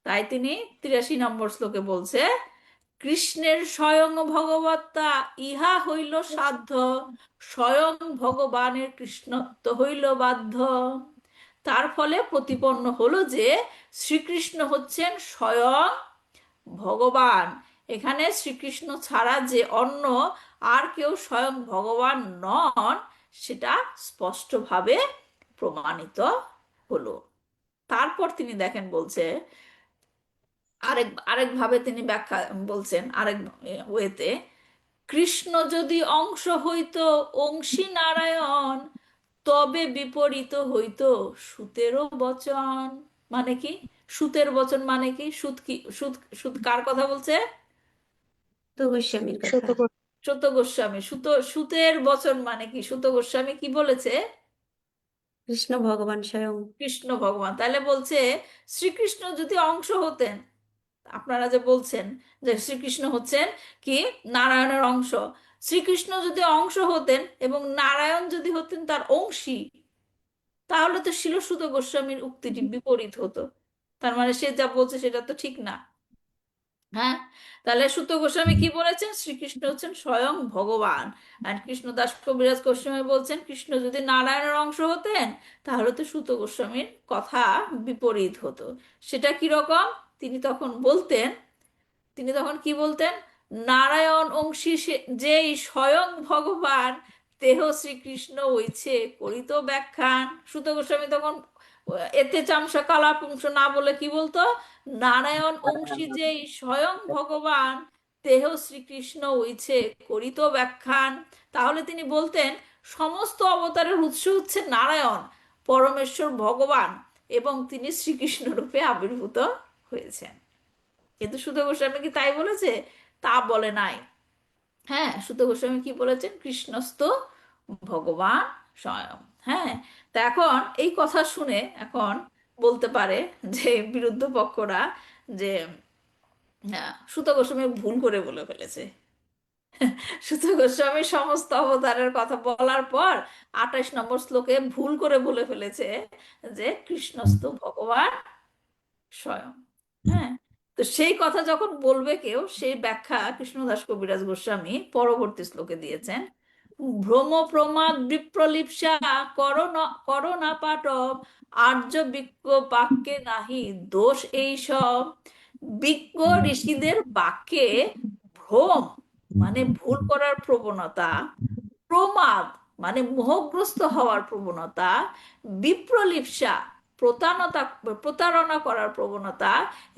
তাই তিনি 83 নম্বর শ্লোকে বলছে, কৃষ্ণের স্বয়ং ভগবত্তা ইহা হইল সাধ্য, স্বয়ং ভগবানের কৃষ্ণত্ব হইল বাধ্য। তার ফলে প্রতিপন্ন হলো যে শ্রীকৃষ্ণ হচ্ছেন স্বয়ং ভগবান। এখানে শ্রীকৃষ্ণ ছাড়া যে অন্য আর কেউ স্বয়ং ভগবান নন, সেটা স্পষ্টভাবে প্রমাণিত হলো। তারপর তিনি দেখেন বলছে আরেকভাবে তিনি ব্যাখ্যা বলছেন আরেক ওয়েতে, কৃষ্ণ যদি অংশ হইত অংশী নারায়ণ, তবে বিপরীত হইত সুতেরও বচন। মানে কি সুতের বচন? মানে কি সুত? কি সুত? সুত কার কথা বলছে? তো গোস্বামীর শত কথা। সুত গোস্বামী। সুতের বচন মানে কি? সুত গোস্বামী কি বলেছে? কৃষ্ণ ভগবান স্বয়ং। কৃষ্ণ ভগবান। তাহলে বলছে শ্রীকৃষ্ণ যদি অংশ হতেন, আপনারা যে বলছেন যে শ্রীকৃষ্ণ হচ্ছেন কি নারায়ণের অংশ, শ্রীকৃষ্ণ যদি অংশ হতেন এবং নারায়ণ যদি হতেন তার অংশী, তাহলে তো শিলসুত গোস্বামীর উক্তিটি বিপরীত হতো। তার মানে সে যা বলছে সেটা তো ঠিক না। হ্যাঁ, তাহলে সুত গোস্বামী কি বলেছেন? শ্রীকৃষ্ণ হচ্ছেন স্বয়ং ভগবান। আর কৃষ্ণদাস কবিরাজ গোস্বামী বলছেন কৃষ্ণ যদি নারায়ণের অংশ হতেন, তাহলে তো সুত গোস্বামীর কথা বিপরীত হতো। সেটা কিরকম? তিনি তখন বলতেন, তিনি তখন কি বলতেন? নারায়ণ অংশী যেই স্বয়ং ভগবান, দেহ শ্রীকৃষ্ণ হইছে করিত ব্যাখ্যান। সুত গোস্বামী তখন এতে চামসা কালাপুংস না বলে কি বলতো? নারায়ণ অংশী যেই স্বয়ং ভগবান, দেহ শ্রীকৃষ্ণ হইছে করিত ব্যাখ্যান। তাহলে তিনি বলতেন সমস্ত অবতারের উৎস হচ্ছে নারায়ণ, পরমেশ্বর ভগবান, এবং তিনি শ্রীকৃষ্ণ রূপে আবির্ভূত হয়েছেন। কিন্তু সুত গোস্বামী কি তাই বলেছে? তা বলে নাই। হ্যাঁ, সুত গোস্বামী কি বলেছেন? কৃষ্ণস্থ ভগবান স্বয়ং। হ্যাঁ, তা এখন এই কথা শুনে এখন বলতে পারে যে বিরুদ্ধ পক্ষরা যে সুত গোস্বামী ভুল করে বলে ফেলেছে। সুত গোস্বামী সমস্ত অবতারের কথা বলার পর 28 নম্বর শ্লোকে ভুল করে বলে ফেলেছে যে কৃষ্ণস্থ ভগবান স্বয়ং। হ্যাঁ, তো সেই কথা যখন বলবে কেউ, সেই ব্যাখ্যা কৃষ্ণদাস কবিরাজ গোস্বামী পরবর্তী শ্লোকে দিয়েছেন। ভ্রম প্রমাদ বিপ্রলিপসা করোনা পাটব, আর্য বিজ্ঞ বাক্যে নাহি দোষ এইসব। বিজ্ঞ ঋষিদের বাক্যে ভ্রম মানে ভুল করার প্রবণতা, প্রমাদ মানে মোহগ্রস্ত হওয়ার প্রবণতা, বিপ্রলিপসা প্রতারণা করার প্রবণতা,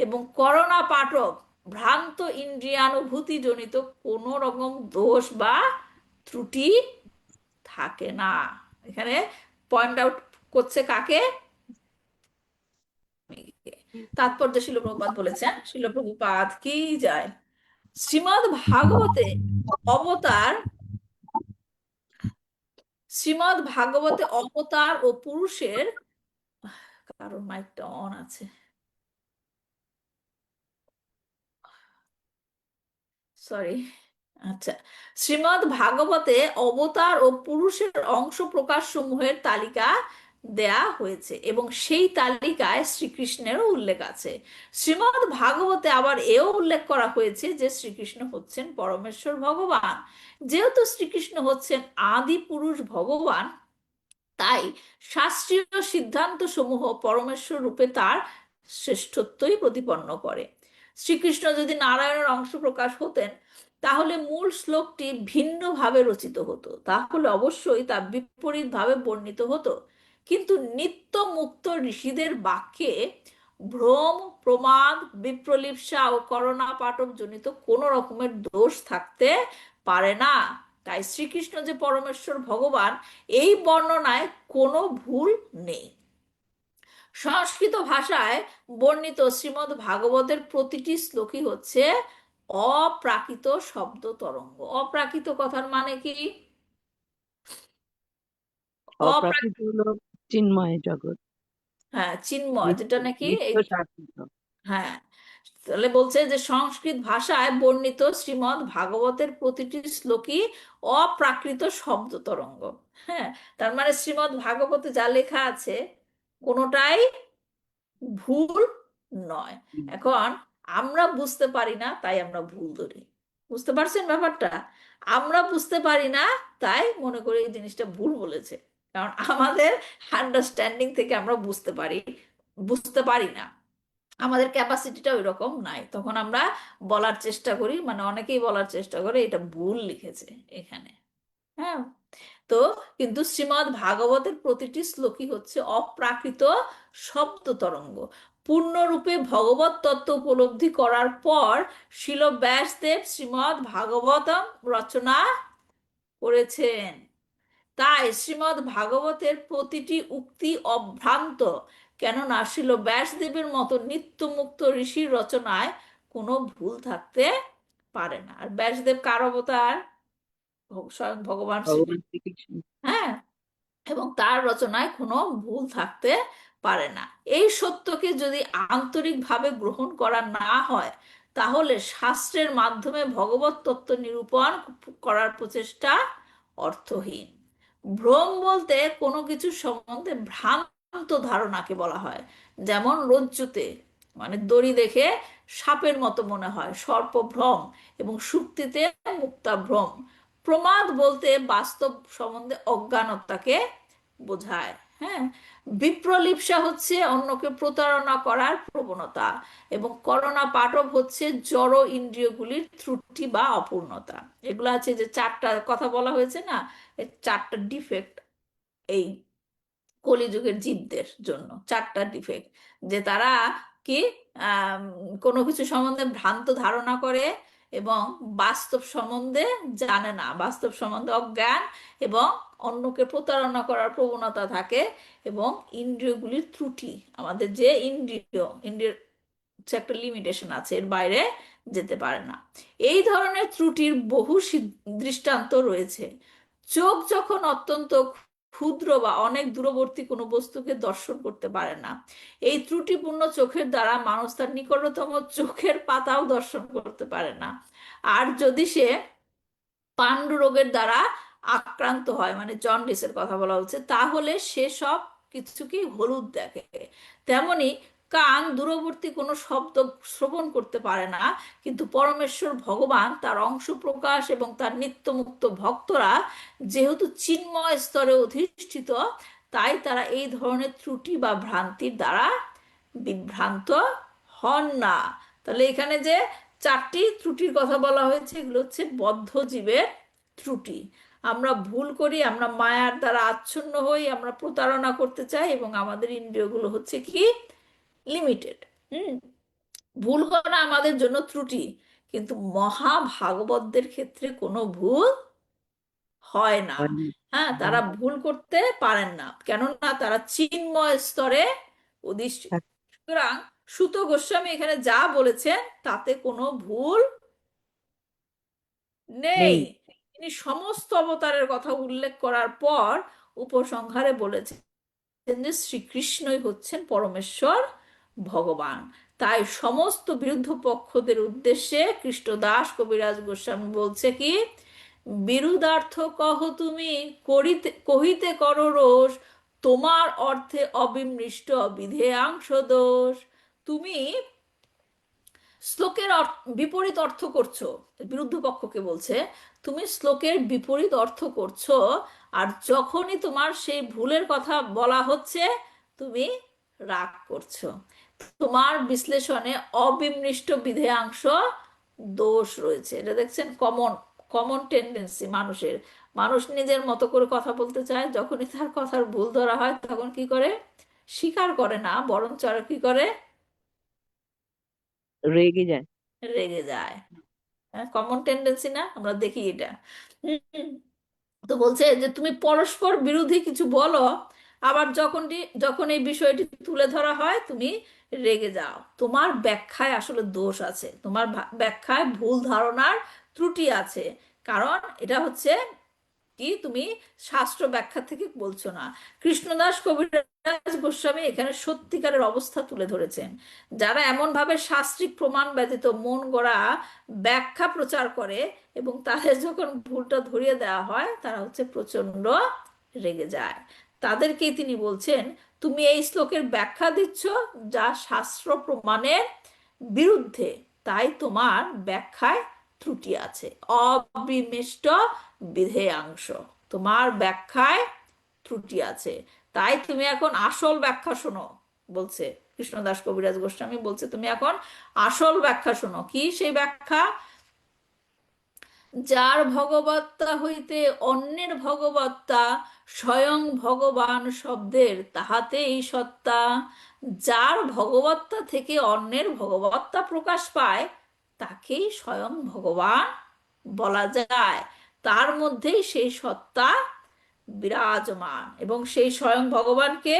এবং করোনা পাঠক ভ্রান্ত ইন্দ্রিয়ানুভূতি জনিত কোনো রকম দোষ বা ত্রুটি থাকে না। এখানে পয়েন্ট আউট করছে কাকে? তাৎপর্য শিল প্রভুপাদ বলেছেন। শিল প্রভুপাদ কি যায়, শ্রীমদ্ ভাগবতে অবতার, শ্রীমদ্ ভাগবতে অবতার ও পুরুষের, কারণ মাইকটা অন আছে, সরি। আচ্ছা, শ্রীমদ্ ভাগবতে অবতার ও পুরুষের অংশ প্রকাশ সমূহের তালিকা দেয়া হয়েছে এবং সেই তালিকায় শ্রীকৃষ্ণেরও উল্লেখ আছে। শ্রীমদ্ ভাগবতে আবার এও উল্লেখ করা হয়েছে যে শ্রীকৃষ্ণ হচ্ছেন পরমেশ্বর ভগবান। যেহেতু শ্রীকৃষ্ণ হচ্ছেন আদি পুরুষ ভগবান, তাই শাস্ত্রীয় সিদ্ধান্ত সমূহ পরমেশ্বর রূপে তার শ্রেষ্ঠত্বই প্রতিপন্ন করে। শ্রীকৃষ্ণ যদি নারায়ণের অংশ প্রকাশ হতেন, তাহলে মূল শ্লোকটি ভিন্নভাবে রচিত হতো, তাহলে অবশ্যই তা বিপরীতভাবে বর্ণিত হতো। কিন্তু নিত্য মুক্ত ঋষিদের বাক্যে ভ্রম, প্রমাদ, বিপ্রলিপসা ও করোনা পাটব জনিত কোনো রকমের দোষ থাকতে পারে না। তাই শ্রীকৃষ্ণ যে পরমেশ্বর ভগবান, এই বর্ণনায় কোনো ভুল নেই। সংস্কৃত ভাষায় বর্ণিত শ্রীমদ্ ভাগবতের প্রতিটি শ্লোকই হচ্ছে অপ্রাকৃত শব্দ তরঙ্গ। অপ্রাকৃত কথার মানে কি? অপ্রাকৃত হলো চিন্ময় জগৎ, হ্যাঁ, চিন্ময়, যেটা নাকি নিত্য এই, শাশ্বত। হ্যাঁ, তাহলে বলছে যে সংস্কৃত ভাষায় বর্ণিত শ্রীমদ্ ভাগবতের প্রতিটি শ্লোকই অপ্রাকৃত শব্দ তরঙ্গ। হ্যাঁ, তার মানে শ্রীমদ্ ভাগবতে যা লেখা আছে কোনোটাই ভুল নয়। এখন আমরা বুঝতে পারি না, তাই আমরা ভুল ধরি। বুঝতে পারছেন ব্যাপারটা? আমরা বুঝতে পারি না, তাই মনে করি এই জিনিসটা ভুল বলেছে। কারণ আমাদের আন্ডারস্ট্যান্ডিং থেকে আমরা বুঝতে পারি না, আমাদের ক্যাপাসিটিটা ওই রকম নাই, তখন আমরা বলার চেষ্টা করি, মানে অনেকেই বলার চেষ্টা করে এটা ভুল লিখেছে এখানে। হ্যাঁ, তো কিন্তু শ্রীমদ্ ভাগবতের প্রতিটি শ্লোকই হচ্ছে অপ্রাকৃত শব্দ তরঙ্গ। পূর্ণরূপে ভগবত তত্ত্ব উপলব্ধি করার পর শিল ব্যাসদেব শ্রীমদ্ ভাগবতম রচনা করেছেন। তাই শ্রীমদ্ ভাগবতের প্রতিটি উক্তি অভ্রান্ত, কেননা শিল ব্যাসদেবের মতো নিত্যমুক্ত ঋষির রচনায় কোনো ভুল থাকতে পারে না। আর ব্যাসদেব কার অবতার? স্বয়ং ভগবান ভগবান শ্রীকৃষ্ণ। শ্রীকৃষ্ণ। হ্যাঁ, এবং তার রচনায় কোনো ভুল থাকতে পারে না। এই সত্যকে যদি আন্তরিকভাবে গ্রহণ করা না হয়, তাহলে শাস্ত্রের মাধ্যমে ভগবত তত্ত্ব নিরূপণ করার প্রচেষ্টা অর্থহীন। ভ্রম বলতে কোনো কিছু সম্বন্ধে ভ্রান্ত ধারণাকে বলা হয়। যেমন রজ্জুতে মানে দড়ি দেখে সাপের মতো মনে হয়, সর্পভ্রম, এবং সুক্তিতে মুক্তাভ্রম। প্রমাদ বলতে বাস্তব সম্বন্ধে অজ্ঞানতাকে বোঝায়। হ্যাঁ, বিপ্রলিপ্সা হচ্ছে অন্যকে প্রতারণা করার প্রবণতা, এবং করণা পাটব হচ্ছে জড় ইন্দ্রিয়গুলির ত্রুটি বা অপূর্ণতা। এগুলো আছে যে চারটা কথা বলা হয়েছে না, এই চারটা ডিফেক্ট এই কলিযুগের জীবদের জন্য, চারটা ডিফেক্ট, যে তারা কি আম, কোনো কিছু সম্বন্ধে ভ্রান্ত ধারণা করে, এবং বাস্তব সম্বন্ধে জানে না, বাস্তব সম্বন্ধে অজ্ঞান, এবং অন্যকে প্রতারণা করার প্রবণতা থাকে, এবং ইন্দ্রিয়গুলির ত্রুটি। আমাদের যে ইন্দ্রিয়ের হচ্ছে একটা লিমিটেশন আছে, এর বাইরে যেতে পারে না। এই ধরনের ত্রুটির বহু দৃষ্টান্ত রয়েছে। চোখ যখন অত্যন্ত ক্ষুদ্র বা অনেক দূরবর্তী কোনো বস্তুকে দর্শন করতে পারে না, এই ত্রুটিপূর্ণ চোখের দ্বারা মানুষ তার নিকটতম চোখের পাতাও দর্শন করতে পারে না। আর যদি সে পান্ডু রোগের দ্বারা আক্রান্ত হয়, মানে জন্ডিসের কথা বলা হচ্ছে, তাহলে সে সব কিছুকেই হলুদ দেখে। তেমনি কান দূরবর্তী কোনো শব্দ শ্রবণ করতে পারে না, কিন্তু পরমেশ্বর ভগবান, তার অংশ প্রকাশ এবং তার নিত্যমুক্ত ভক্তরা যেহেতু চিন্ময় স্তরে অধিষ্ঠিত, তাই তারা এই ধরনের ত্রুটি বা ভ্রান্তির দ্বারা বিভ্রান্ত হন না। তাহলে এখানে যে চারটি ত্রুটির কথা বলা হয়েছে, এগুলো হচ্ছে বদ্ধ জীবের ত্রুটি। আমরা ভুল করি, আমরা মায়ার দ্বারা আচ্ছন্ন হই, আমরা প্রতারণা করতে চাই, এবং আমাদের ইন্দ্রিয়গুলো হচ্ছে কি লিমিটেড। ভুল করা আমাদের জন্য ত্রুটি, কিন্তু মহাভাগবতদের ক্ষেত্রে কোনো ভুল হয় না। হয়নি। হ্যাঁ, তারা ভুল করতে পারেন না, কেননা তারা চিন্ময় স্তরে অধিষ্ঠিত। সুতরাং সুত গোস্বামী এখানে যা বলেছেন তাতে কোনো ভুল নেই। নেই। তিনি সমস্ত অবতারের কথা উল্লেখ করার পর উপসংহারে বলেছেন যে শ্রীকৃষ্ণই হচ্ছেন পরমেশ্বর ভগবান। তাই সমস্ত বিরুদ্ধ পক্ষদের উদ্দেশ্যে কৃষ্ণদাস কবিরাজ গোস্বামী বলছে কি, বিরুদ্ধার্থ কহ তুমি, কহিতে করো রোষ, তোমার অর্থে অবিমৃষ্ট বিধেয়াংশ দোষ। তুমি শ্লোকের বিপরীত অর্থ করছো, বিরুদ্ধ পক্ষকে বলছে, তুমি শ্লোকের বিপরীত অর্থ করছো, আর যখনই তোমার সেই ভুলের কথা বলা হচ্ছে তুমি রাগ করছো। তোমার বিশ্লেষণে অবিমৃষ্ট বিধেয়াংশ দোষ রয়েছে। এটা দেখছেন কমন কমন টেন্ডেন্সি মানুষের। মানুষ নিজের মতো করে কথা বলতে চায়, যখনই তার কথার ভুল ধরা হয় তখন কি করে? স্বীকার করে না, বরঞ্চ আরো কি করে? রেগে যায়। রেগে যায়। হ্যাঁ, কমন টেন্ডেন্সি না, আমরা দেখি এটা। হুম। তো বলছে যে তুমি পরস্পর বিরোধী কিছু বলো, আবার যখন এই বিষয়টি তুলে ধরা হয় তুমি রেগে যাও। তোমার ব্যাখ্যায় আসলে দোষ আছে, তোমার ব্যাখ্যায় ভুল ধারণার ত্রুটি আছে, কারণ এটা হচ্ছে কি, তুমি শাস্ত্র ব্যাখ্যা থেকে বলছো না। কৃষ্ণদাস কবিরাজ গোস্বামী এখানে সত্যিকারের অবস্থা তুলে ধরেছেন। যারা এমন ভাবে শাস্ত্রিক প্রমাণ ব্যতীত মন গড়া ব্যাখ্যা প্রচার করে, এবং তাদের যখন ভুলটা ধরিয়ে দেওয়া হয় তারা হচ্ছে প্রচন্ড রেগে যায়। তাদেরকেই তিনি বলছেন, তুমি এই শ্লোকের ব্যাখ্যা দিচ্ছ যা শাস্ত্র প্রমাণের বিরুদ্ধে, তাই তোমার ব্যাখ্যায় ত্রুটি আছে। অবিমিষ্ট বিধেয়াংশ, তোমার ব্যাখ্যায় ত্রুটি আছে, তাই তুমি এখন আসল ব্যাখ্যা শোনো। বলছে কৃষ্ণদাস কবিরাজ গোস্বামী বলছে, তুমি এখন আসল ব্যাখ্যা শোনো। কি সেই ব্যাখ্যা? যার ভগবত্তা হইতে অন্যের ভগবত্তা, স্বয়ং ভগবান শব্দের তাহাতেই সত্তা। যার ভগবত্তা থেকে অন্যের ভগবত্তা প্রকাশ পায় তাকেই স্বয়ং ভগবান বলা যায়। তার মধ্যেই সেই সত্তা বিরাজমান, এবং সেই স্বয়ং ভগবানকে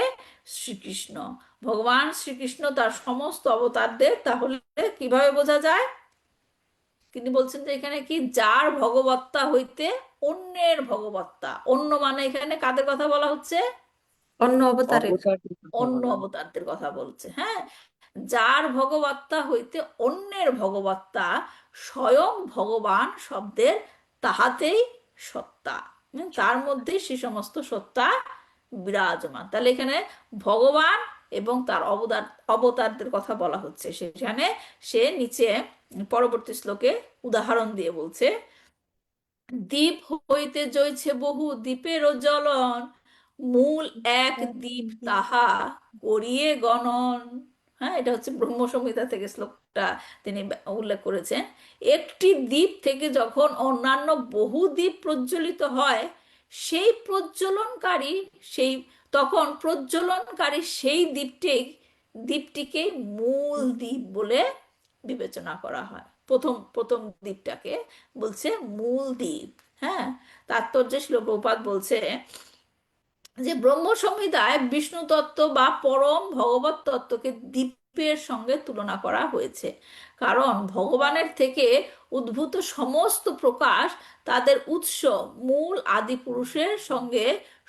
শ্রীকৃষ্ণ। ভগবান শ্রীকৃষ্ণ তার সমস্ত অবতারদের তাহলে কিভাবে বোঝা যায়? তিনি বলছেন যে এখানে কি, যার ভগবত্তা হইতে অন্যের ভগবত্তা, অন্য মানে এখানে কাদের কথা বলা হচ্ছে? অন্য অবতারের। অবতার অন্য অবতারদের কথা বলছে। হ্যাঁ, যার ভগবত্তা হইতে অন্যের ভগবত্তা, স্বয়ং ভগবান শব্দের তাহাতেই সত্তা। তার মধ্যে সে সমস্ত সত্তা বিরাজমান। তাহলে এখানে ভগবান এবং তার অবতারদের কথা বলা হচ্ছে। সেখানে সে নিচে পরবর্তী শ্লোকে উদাহরণ দিয়ে বলছে, দ্বীপ হইতে জ্বলছে বহু দ্বীপেরও জ্বলন, মূল এক দ্বীপ তাহা করিয়ে গণন। হ্যাঁ, এটা হচ্ছে ব্রহ্ম সংহিতা থেকে শ্লোকটা তিনি উল্লেখ করেছেন। একটি দ্বীপ থেকে যখন অন্যান্য বহু দ্বীপ প্রজ্বলিত হয়, সেই প্রজ্বলনকারী সেই তখন প্রজ্বলনকারী সেই দ্বীপটিকে মূল দ্বীপ বলে বিবেচনা করা হয়। প্রথম প্রথম দ্বীপটাকে বলছে মূল দ্বীপ। হ্যাঁ, তাৎপর্যে শ্রীল প্রভুপাদ বলছে যে ব্রহ্ম সংহিতায় বিষ্ণু তত্ত্ব বা পরম ভগবত তত্ত্বকে দ্বীপের সঙ্গে তুলনা করা হয়েছে, কারণ ভগবানের থেকে উদ্ভূত সমস্ত প্রকাশ তাদের উৎস মূল আদি পুরুষের সঙ্গে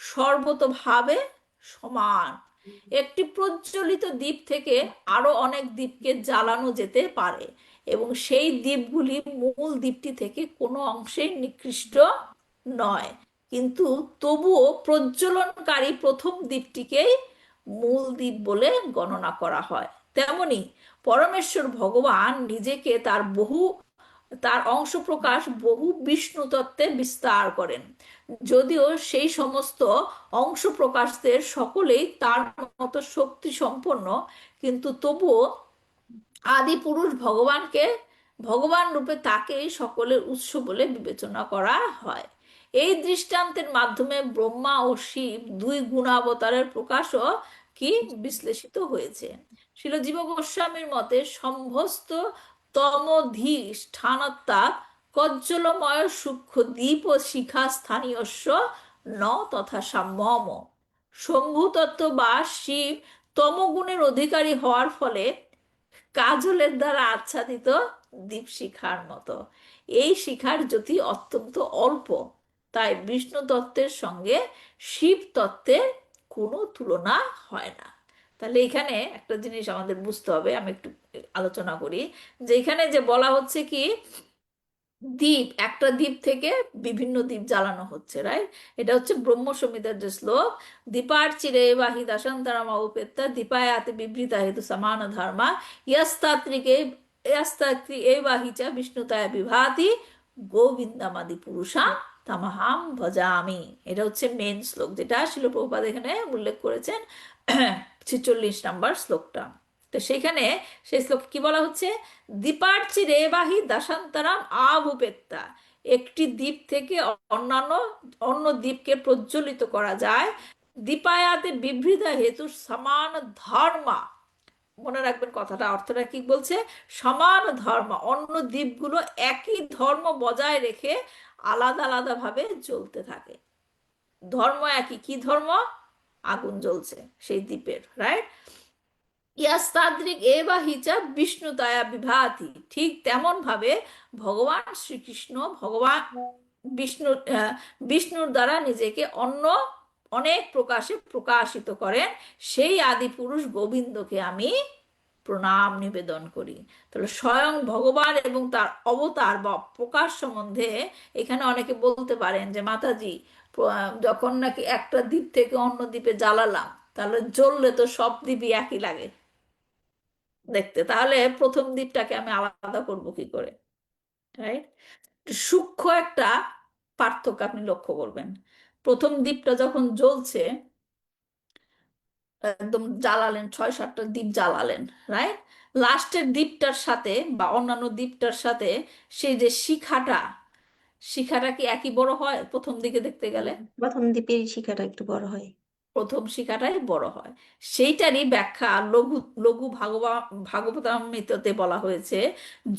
সর্বতোভাবে সমান। একটি প্রজ্বলিত দ্বীপ থেকে আরো অনেক দ্বীপকে জ্বালানো যেতে পারে, এবং সেই দ্বীপগুলি মূল দ্বীপটি থেকে কোনো অংশেই নিকৃষ্ট নয়, কিন্তু তবুও প্রজ্বলনকারী প্রথম দ্বীপটিকেই মূল দ্বীপ বলে গণনা করা হয়। তেমনি পরমেশ্বর ভগবান নিজেকে তার অংশ প্রকাশ বহু বিষ্ণু তত্ত্বে বিস্তার করেন, যদিও সেই সমস্ত অংশ প্রকাশদের সকলেই তার মতো শক্তি সম্পন্ন, কিন্তু তবুও আদি পুরুষ ভগবান রূপে তাকেই সকলের উৎস বলে বিবেচনা করা হয়। এই দৃষ্টান্তের মাধ্যমে ব্রহ্মা ও শিব দুই গুণাবতারের প্রকাশও কি বিশ্লেষিত হয়েছে। শিল জীব গোস্বামীর মতে সম্ভস্ত তমোধিষ্ঠানত্বা কজ্জলময় সূক্ষ্ম দ্বীপ ও শিখা স্থানীয়স্য ন তথা সাম্যম। শম্ভু তত্ত্ব বা শিব তমগুণের অধিকারী হওয়ার ফলে কাজলের দ্বারা আচ্ছাদিত দীপশিখার মতো। এই শিখার জ্যোতি অত্যন্ত অল্প, তাই বিষ্ণু তত্ত্বের সঙ্গে শিব তত্ত্বের কোনো তুলনা হয় না। তাহলে এখানে একটা জিনিস আমাদের বুঝতে হবে, আমি একটু আলোচনা করি যে এখানে যে বলা হচ্ছে কি, দ্বীপ, একটা দ্বীপ থেকে বিভিন্ন দ্বীপ জ্বালানো হচ্ছে, রাইট? এটা হচ্ছে ব্রহ্ম সংহিতার যে শ্লোক, দীপার চিরে বাহি দাশান্তরামা উপেত্তা দীপায়াতে বিবৃতা হেতু সমান ধর্মা ইয়াস্তাত্রিকে এবাহি চা বিষ্ণুতায় বিভাতি গোবিন্দামাদি পুরুষা তামাহাম ভজামি। এটা হচ্ছে মেন শ্লোক, যেটা শিল প্রভুপাদ এখানে উল্লেখ করেছেন 46 নম্বর শ্লোকটা। তো সেখানে সেই শ্লোকে কি বলা হচ্ছে, দীপার্চি রেবাহি দাশান্তরাম আভুপেত্তা, একটি দ্বীপ থেকে অন্য দ্বীপকে প্রজ্বলিত করা যায়। দীপায়াতে বিভৃতা হেতু সমান ধর্মা, মনে রাখবেন কথাটা, অর্থটা কি বলছে, সমান ধর্ম, অন্য দ্বীপগুলো একই ধর্ম বজায় রেখে আলাদা আলাদা ভাবে জ্বলতে থাকে। ধর্ম একই, কি ধর্ম? আগুন জ্বলছে সেই দ্বীপের, রাইট? ইয়াস্তাদ্রিক এবা হিচা বিষ্ণুতায়া বিভাতি, ঠিক তেমন ভাবে ভগবান শ্রীকৃষ্ণ বিষ্ণুর দ্বারা নিজেকে অনেক প্রকাশে প্রকাশিত করেন। সেই আদি পুরুষ গোবিন্দকে আমি প্রণাম নিবেদন করি। তাহলে স্বয়ং ভগবান এবং তার অবতার বা প্রকাশ সম্বন্ধে এখানে অনেকে বলতে পারেন যে মাতাজি, যখন নাকি একটা দ্বীপ থেকে অন্য দ্বীপে জ্বালালাম, তাহলে জ্বললে তো সব দ্বীপই একই লাগে দেখতে, তাহলে প্রথম দ্বীপটাকে আমি আলাদা করব কি করে, রাইট? সূক্ষ্ম একটা পার্থক্য আপনি লক্ষ্য করবেন। প্রথম দ্বীপটা যখন জ্বলছে, একদম জ্বালালেন, 6-7টা দ্বীপ জ্বালালেন, রাইট? লাস্টের দ্বীপটার সাথে বা অন্যান্য দ্বীপটার সাথে সেই যে শিখাটা, শিখাটা কি একই বড় হয় প্রথম দিকে দেখতে গেলে? প্রথম দ্বীপের শিখাটা একটু বড় হয়। প্রথম শিখাটাই বড় হয়। সেইটারই ব্যাখ্যা লঘু লঘু ভাগবতামৃততে বলা হয়েছে,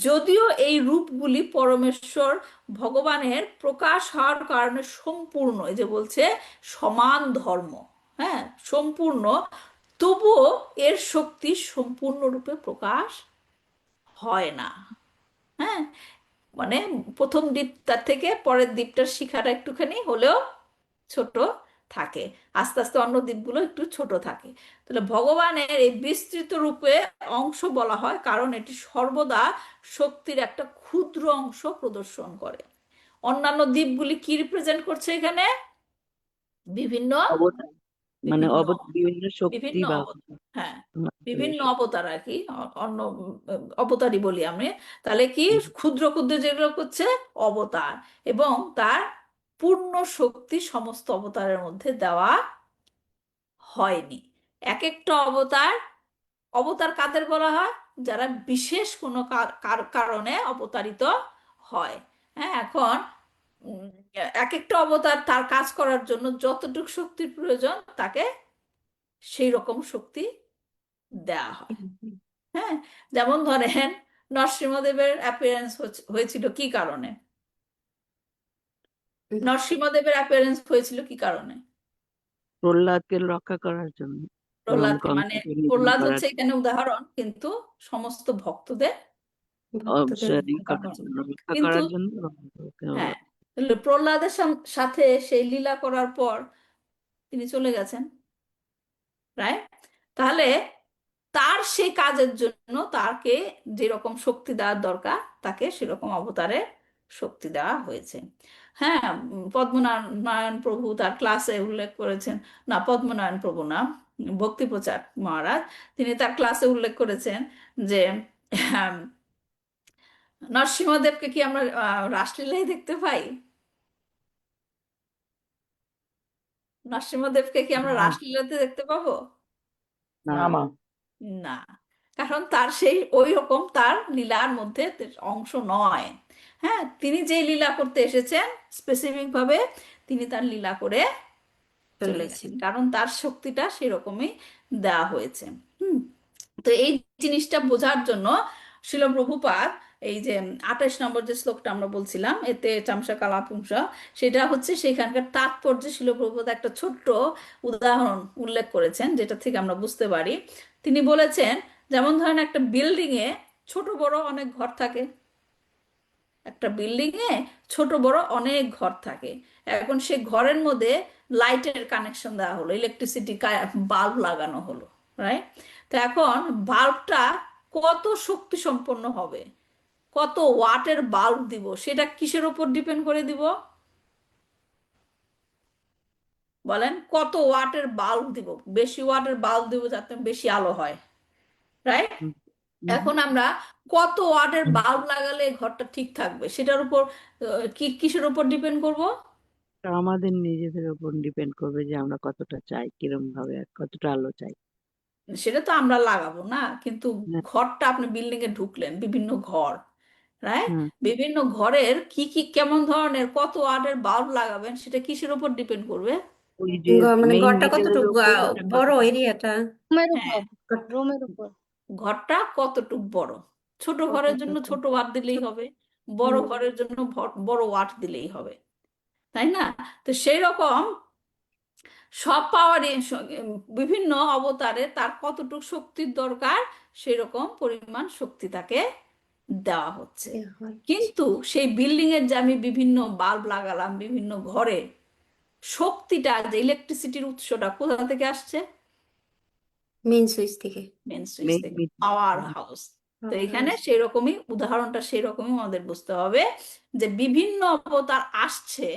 যদিও এই রূপগুলি পরমেশ্বর ভগবানের প্রকাশ হওয়ার কারণে সম্পূর্ণ, এই যে বলছে সমান ধর্ম, হ্যাঁ সম্পূর্ণ, তবুও এর শক্তি সম্পূর্ণরূপে প্রকাশ হয় না। হ্যাঁ, মানে প্রথম দ্বীপটার থেকে পরের দ্বীপটার শিখাটা একটুখানি হলেও ছোট থাকে, আস্তে আস্তে অন্য দ্বীপগুলো একটু ছোট থাকে। তাহলে ভগবানের এই বিস্তৃত রূপে অংশ বলা হয় কারণ এটি সর্বদা শক্তির একটা ক্ষুদ্র অংশ প্রদর্শন করে। অন্যান্য দ্বীপগুলি কি রিপ্রেজেন্ট করছে এখানে? বিভিন্ন অবতার, মানে বিভিন্ন বিভিন্ন শক্তি বিভিন্ন বা হ্যাঁ অবতারের বিভিন্ন শক্তি। অবতার আর কি, অন্য অবতারই বলি আমি। তাহলে কি ক্ষুদ্র ক্ষুদ্র যেগুলো করছে অবতার, এবং তার পূর্ণ শক্তি সমস্ত অবতারের মধ্যে দেওয়া হয়নি। এক একটা অবতার, অবতার কাদের বলা হয়? যারা বিশেষ কোনো কারণে অবতারিত হয়। হ্যাঁ, এখন উম, এক একটা অবতার তার কাজ করার জন্য যতটুকু শক্তির প্রয়োজন তাকে সেই রকম শক্তি দেয়া হয়। হ্যাঁ, যেমন ধরেন নরসিংহদেবের অ্যাপিয়ারেন্স হয়েছিল কি কারণে? নরসিংহদেবের অ্যাপিয়ারেন্স হয়েছিল কি কারণে? প্রহ্লাদকে রক্ষা করার জন্য এবং প্রহ্লাদকে, মানে কংসকে নিধন প্রহ্লাদ করার হচ্ছে এখানে উদাহরণ, কিন্তু সমস্ত ভক্তদের ভক্তদের রক্ষা করার জন্য। রক্ষা কিন্তু করার জন্য হ্যাঁ, তাহলে প্রহ্লাদের সাথে সেই লীলা করার পর তিনি চলে গেছেন, রাইট? তাহলে তার সেই কাজের জন্য তাকে যেরকম শক্তি দেওয়ার দরকার তাকে সেরকম অবতারে শক্তি দেওয়া হয়েছে। হ্যাঁ, পদ্মনারায়ণ প্রভু তার ক্লাসে উল্লেখ করেছেন, না পদ্মনারায়ণ প্রভু না, ভক্তিপ্রচার মহারাজ, তিনি তার ক্লাসে উল্লেখ করেছেন যে নরসিংহদেবকে কি আমরা রাসলীলায় দেখতে পাই? নরসিংহদেবকে কি আমরা রাসলীলাতে দেখতে পাবো? না, না, কারণ তার সেই ওই রকম তার লীলার মধ্যে অংশ নয়। হ্যাঁ, তিনি যে লীলা করতে এসেছেন স্পেসিফিক ভাবে তিনি তার লীলা করে চলে চলে গেছেন। গেছেন, কারণ তার শক্তিটা সেরকমই দেওয়া হয়েছে। হুম, তো এই জিনিসটা বোঝার জন্য শিল প্রভুপাদ এই যে 28 নম্বর যে শ্লোকটা আমরা বলছিলাম, এতে চামসা কালাপুংসা, সেটা হচ্ছে সেখানকার তাৎপর্য শিল প্রভুপাদ একটা ছোট্ট উদাহরণ উল্লেখ করেছেন, যেটা থেকে আমরা বুঝতে পারি। তিনি বলেছেন, যেমন ধরেন একটা বিল্ডিং এ ছোট বড় অনেক ঘর থাকে, একটা বিল্ডিং এ ছোট বড় অনেক ঘর থাকে। এখন সে ঘরের মধ্যে লাইটের কানেকশন দেওয়া হলো, ইলেকট্রিসিটি বাল্ব লাগানো হলো, রাইট? তো এখন বাল্বটা কত শক্তি সম্পন্ন হবে, কত ওয়াটের বাল্ব দিব, সেটা কিসের উপর ডিপেন্ড করে দিব? বলেন, কত ওয়াটের বাল্ব দিব? বেশি ওয়াটের বাল্ব দিব যাতে বেশি আলো হয়, রাইট? এখন আমরা কত ওয়াটের বাল্ব লাগালে ঘরটা ঠিক থাকবে সেটার উপর কিসের উপর ডিপেন্ড করব? আমাদের নিজেদের উপর ডিপেন্ড করবে যে আমরা কতটা চাই, কিরম ভাবে আর কতটা আলো চাই। সেটা তো আমরা লাগাবো না, কিন্তু হ্যাঁ, ঘরটা আপনি বিল্ডিং এ ঢুকলেন, বিভিন্ন ঘর, রাইট? হ্যাঁ, বিভিন্ন ঘরের কি কি কেমন ধরনের কত ওয়াটের বাল্ব লাগাবেন সেটা কিসের উপর ডিপেন্ড করবে? ওই যে মানে মেইন ঘরটা মিটারের কতটুকু উপর ওটা বড় কতটা এরিয়াটা, রুমের হ্যাঁ, উপর, রুমের উপর ঘরটা কতটুক বড়। ছোট ঘরের জন্য কতটুকু ছোট ওয়াট দিলেই হবে, বড় হুম, ঘরের জন্য বড় ওয়াট দিলেই হবে, তাই না? তো সেই রকম সব পাওয়ারই বিভিন্ন অবতারে তার কতটুকু শক্তির দরকার সেই রকম পরিমাণ শক্তি তাকে দেওয়া হচ্ছে। দেয়া হয়। কিন্তু সেই বিল্ডিং এর যে আমি বিভিন্ন বাল্ব লাগালাম বিভিন্ন ঘরে, শক্তিটা যে ইলেকট্রিসিটির উৎসটা কোথা থেকে আসছে? মেইন সুইচ থেকে। মেন সুইচ মেইন থেকে, মিটার। Power house. তো এখানে সেই রকমই উদাহরণটা সেই রকমই আমাদের বুঝতে হবে যে বিভিন্ন অবতার আসছে,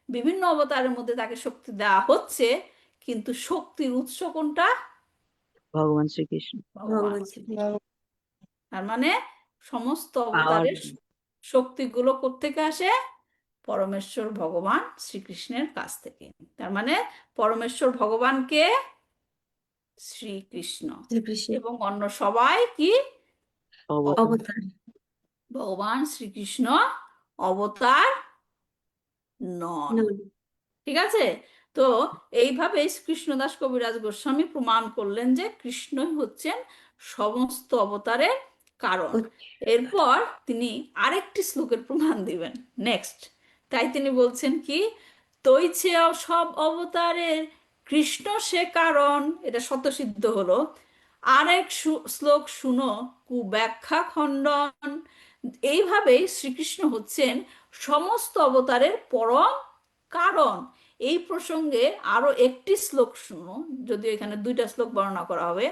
বিভিন্ন অবতারের মধ্যে তাকে শক্তি দেওয়া হচ্ছে, কিন্তু শক্তির উৎস কোনটা? ভগবান শ্রীকৃষ্ণ ভগবান। ভগবান শ্রীকৃষ্ণ। তার মানে সমস্ত পাওয়ার। অবতারের শক্তিগুলো কোত্থেকে আসে? পরমেশ্বর ভগবান শ্রীকৃষ্ণের কাছ থেকে। তার মানে পরমেশ্বর ভগবানকে শ্রীকৃষ্ণ, শ্রীকৃষ্ণ এবং অন্য সবাই কি? অবতার। অবতার। ভগবান শ্রীকৃষ্ণ অবতার নন। নন। ঠিক আছে? তো এইভাবে কৃষ্ণদাস কবিরাজ গোস্বামী প্রমাণ করলেন যে কৃষ্ণই হচ্ছেন সমস্ত অবতারের কারণ। এরপর তিনি আরেকটি শ্লোকের প্রমাণ দিবেন নেক্সট। তাই তিনি বলছেন কি, তৈছে সব অবতারের কৃষ্ণ সে কারণ, এটা স্বতঃসিদ্ধ হলো। আরেক শ্লোক শুনো কুব্যাখ্যা খণ্ডন। এইভাবেই শ্রীকৃষ্ণ হচ্ছেন সমস্ত অবতারের পরম কারণ। এই প্রসঙ্গে আরো একটি শ্লোক শুনো, যদিও এখানে দুইটা শ্লোক বর্ণনা করা হবে।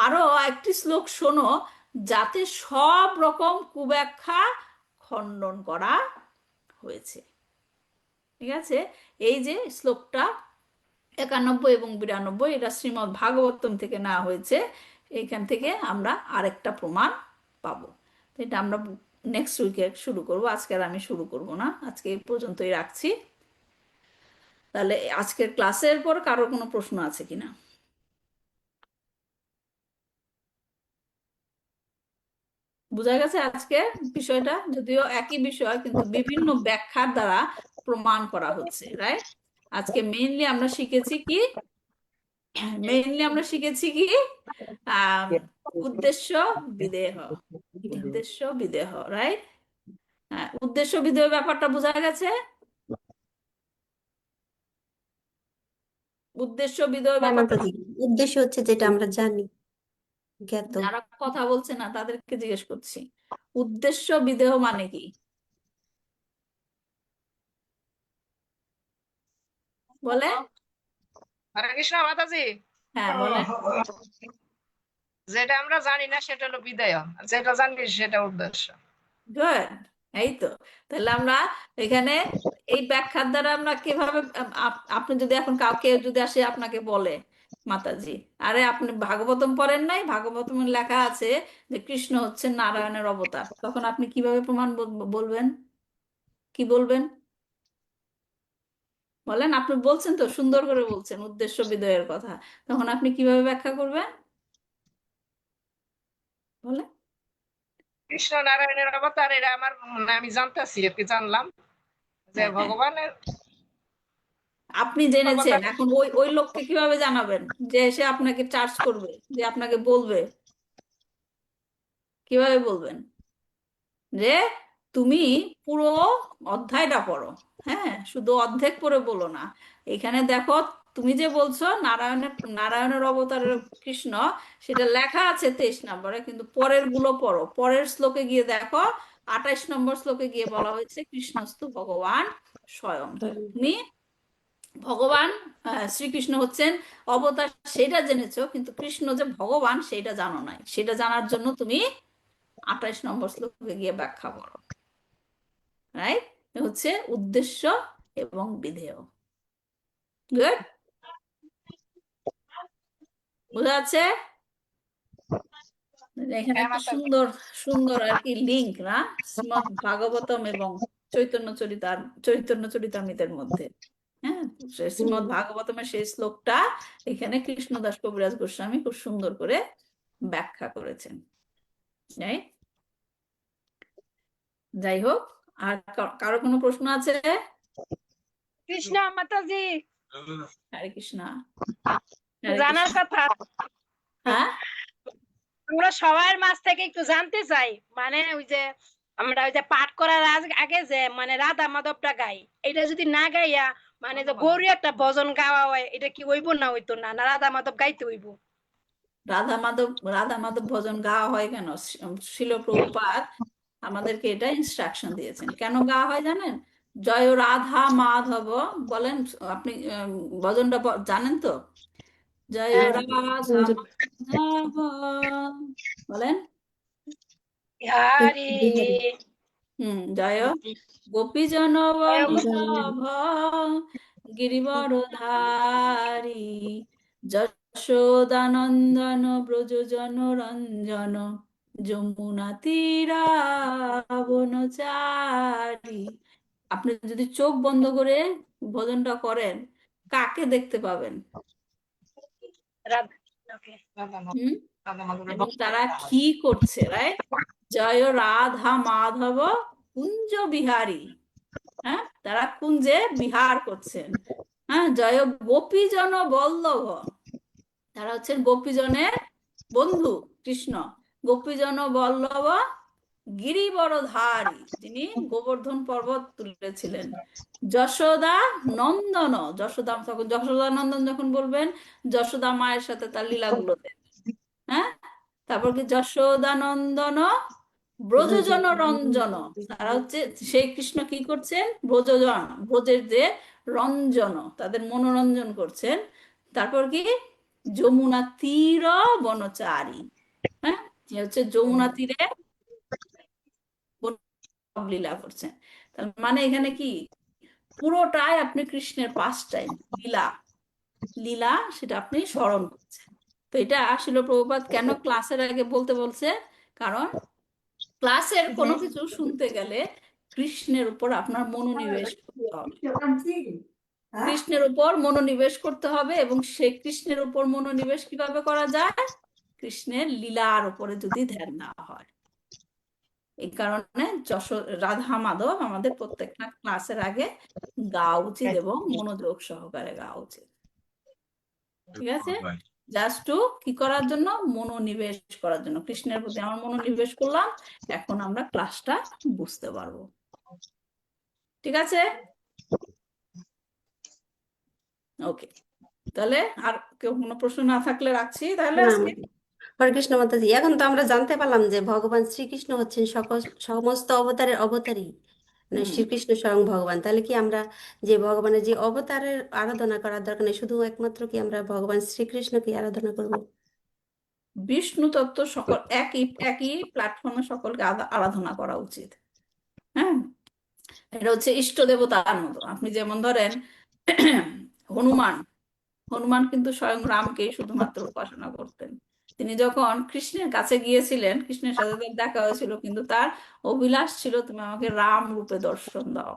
আরো একটি শ্লোক শোনো যাতে সব রকম কুব্যাখ্যা খণ্ডন করা হয়েছে। ঠিক আছে? এই যে শ্লোকটা 91 এবং 92, এটা শ্রীমদ্ ভাগবতম থেকে নেওয়া হয়েছে। এইখান থেকে আমরা আরেকটা প্রমাণ পাবো। তো এটা আমরা নেক্সট উইকে শুরু করব, আজকে আর আমি শুরু করব না, আজকে এই পর্যন্তই রাখছি। তাহলে আজকের ক্লাসের পর কারো কোনো প্রশ্ন আছে কিনা? বোঝা গেছে আজকে বিষয়টা? যদিও একই বিষয় কিন্তু বিভিন্ন ব্যাখ্যার দ্বারা প্রমাণ করা হচ্ছে, রাইট? আজকে মেইনলি আমরা শিখেছি কি আহ উদ্দেশ্য বিদেহ, উদ্দেশ্য বিদেহ, রাইট? হ্যাঁ, উদ্দেশ্য বিদেহ ব্যাপারটা বোঝা গেছে? উদ্দেশ্য বিদেহ হ্যাঁ ব্যাপারটা মাতাজি, উদ্দেশ্য হচ্ছে যেটা আমরা জানি, জ্ঞাত। যারা কথা বলছে না তাদেরকে জিজ্ঞেস করছি, উদ্দেশ্য বিদেহ মানে কি বলে? হরে কৃষ্ণ মাতাজি, হ্যাঁ বলে। যেটা আমরা জানি না সেটা হলো বিদেয়, আর যেটা জানি সেটা উদ্দেশ্য। গুড, এই তো। তাহলে আমরা এখানে এই ব্যাখ্যার দ্বারা আমরা কিভাবে আপনি যদি এখন কাউকে যদি আসে আপনাকে বলে, মাতাজি আরে আপনি ভাগবতম পড়েন নাই, ভাগবতমের লেখা আছে যে কৃষ্ণ হচ্ছেন নারায়ণের অবতার, তখন আপনি কিভাবে প্রমাণ বলবেন? কি বলবেন বলেন? আপনি বলছেন তো, সুন্দর করে বলছেন উদ্দেশ্য বিধেয়ের কথা, তখন আপনি কিভাবে ব্যাখ্যা করবেন বলেন? কৃষ্ণ নারায়ণের অবতার, এটা আমার আমি জানতেছি আর কি, জানলাম যে হ্যাঁ, হ্যাঁ, ভগবানের আপনি জেনেছেন, অবতার। এখন ওই ওই লোককে কিভাবে জানাবেন যে এসে আপনাকে চার্জ করবে, যে আপনাকে বলবে? কিভাবে বলবেন যে তুমি পুরো অধ্যায়টা পড়ো, হ্যাঁ, শুধু অর্ধেক পড়ে বলো না। এখানে দেখো, তুমি যে বলছো নারায়ণের অবতারের কৃষ্ণ, সেটা লেখা আছে 23 নম্বরে, কিন্তু পরের গুলো পড়ো, পরের শ্লোকে গিয়ে দেখো 28 নম্বর শ্লোকে গিয়ে বলা হয়েছে কৃষ্ণস্তু ভগবান স্বয়ং। তুমি ভগবান শ্রীকৃষ্ণ হচ্ছেন অবতার সেটা জেনেছো, কিন্তু কৃষ্ণ যে ভগবান সেটা জানো নাই। সেটা জানার জন্য তুমি 28 নম্বর শ্লোকে গিয়ে ব্যাখ্যা করো, রাইট? হচ্ছে উদ্দেশ্য এবং বিধেয়। গুড, বোঝা যাচ্ছে? এখানে হ্যাঁ একটা মাতাজি। সুন্দর সুন্দর আর কি লিঙ্ক না, শ্রীমদ্ ভাগবতম এবং চৈতন্য চরিতামৃতের মধ্যে। হ্যাঁ, শ্রীমদ্ ভাগবতমের সেই শ্লোকটা এখানে কৃষ্ণদাস কবিরাজ গোস্বামী খুব সুন্দর করে ব্যাখ্যা করেছেন। যাই হোক, আর কারো কোনো প্রশ্ন আছে? কৃষ্ণ মাতাজি, হরে কৃষ্ণ। হরে জানার কৃষ্ণ। কথা হ্যাঁ, আমরা সবার মাঝ থেকে একটু জানতে চাই, মানে ওই যে আমরা ওই যে পাঠ করার আগে যে মানে রাধা মাধবটা গাই, এটা যদি না গাইয়া মানে যে গৌরী একটা ভজন গাওয়া হয়, এটা কি হইব না হইতো না, না রাধা মাধব গাইতে হইব? রাধা মাধব ভজন গাওয়া হয় কেন? শিল প্রভুপাদ আমাদেরকে এটা ইনস্ট্রাকশন দিয়েছেন। কেন গাওয়া হয় জানেন? জয় রাধা মাধব বলেন আপনি, ভজনটা জানেন তো? জয় হ্যাঁ, রাধা মাধব বলেন। হরি জয় গোপীজন বল্লভ গিরিবরধারী যশোদানন্দন ব্রজজন রঞ্জন যমুনা তীরাবনচারী। আপনি যদি চোখ বন্ধ করে ভজনটা করেন, কাকে দেখতে পাবেন? রাধা, ওকে, হুম রাধা মাধবের এবং ভক্ত। তারা কি করছে, রাইট? জয় রাধা মাধব কুঞ্জ বিহারী, হ্যাঁ, তারা কুঞ্জে বিহার করছেন। হ্যাঁ, জয় গোপীজন বল্লভ, তারা হচ্ছেন গোপীজনের বন্ধু কৃষ্ণ। গোপীজন বল্লভ গিরিবরধারী, যিনি গোবর্ধন পর্বত তুলেছিলেন। যশোদা নন্দন, যশোদা তখন যশোদা নন্দন যখন বলবেন, যশোদা মায়ের সাথে তার লীলাগুলো দেখবেন। হ্যাঁ, তারপর কি যশোদানন্দন ব্রজজন রঞ্জন, তারা হচ্ছে সেই কৃষ্ণ কি করছেন, ব্রজজন, ব্রজের যে রঞ্জন, তাদের মনোরঞ্জন করছেন। তারপর কি যমুনা তীর বনচারী, হ্যাঁ, যে হচ্ছে যমুনা তীরে লীলা করছেন। তার মানে এখানে কি পুরোটাই আপনি কৃষ্ণের পাস টাইম লীলা, লীলা সেটা আপনি স্মরণ করছেন। তো এটা আসলে প্রভুপাদ কেন ক্লাসের আগে বলতে বলছে, কারণ ক্লাসের কোনো কিছু শুনতে গেলে কৃষ্ণের উপর আপনার মনোনিবেশ করতে হবে, কৃষ্ণের উপর মনোনিবেশ করতে হবে। এবং সেই কৃষ্ণের উপর মনোনিবেশ কিভাবে করা যায়, কৃষ্ণের লীলার উপরে যদি ধ্যান দেওয়া হয়। এই কারণে রাধা মাধব আমাদের প্রত্যেকটা ক্লাসের আগে গাওয়া উচিত এবং মনোযোগ সহকারে গাওয়া উচিত। ঠিক আছে, জাস্ট টু কি করার জন্য, মনোনিবেশ করার জন্য, কৃষ্ণের প্রতি আমার মনোনিবেশ করলাম, এখন আমরা ক্লাসটা বুঝতে পারবো। ঠিক আছে, ওকে। তাহলে আর কেউ কোনো প্রশ্ন না থাকলে রাখছি তাহলে না, আজকে। হরে কৃষ্ণ মাতাজি, এখন তো আমরা জানতে পারলাম যে ভগবান শ্রীকৃষ্ণ হচ্ছেন সমস্ত অবতারের অবতারী, মানে হুম, শ্রীকৃষ্ণ স্বয়ং ভগবান। তাহলে কি আমরা যে ভগবানের যে অবতারের আরাধনা করার দরকার নেই, শুধু একমাত্র কি আমরা ভগবান শ্রীকৃষ্ণকে আরাধনা করব? বিষ্ণু তত্ত্ব সকল একই একই প্ল্যাটফর্মে সকলকে আরাধনা করা উচিত। হ্যাঁ, এটা হচ্ছে ইষ্ট দেবতার মতো। আপনি যেমন ধরেন হনুমান, হনুমান কিন্তু স্বয়ং রামকেই শুধুমাত্র উপাসনা করতেন। তিনি যখন কৃষ্ণের কাছে গিয়েছিলেন, কৃষ্ণের সাথে তার দেখা হয়েছিল, কিন্তু তার অভিলাষ ছিল তুমি আমাকে রাম রূপে দর্শন দাও,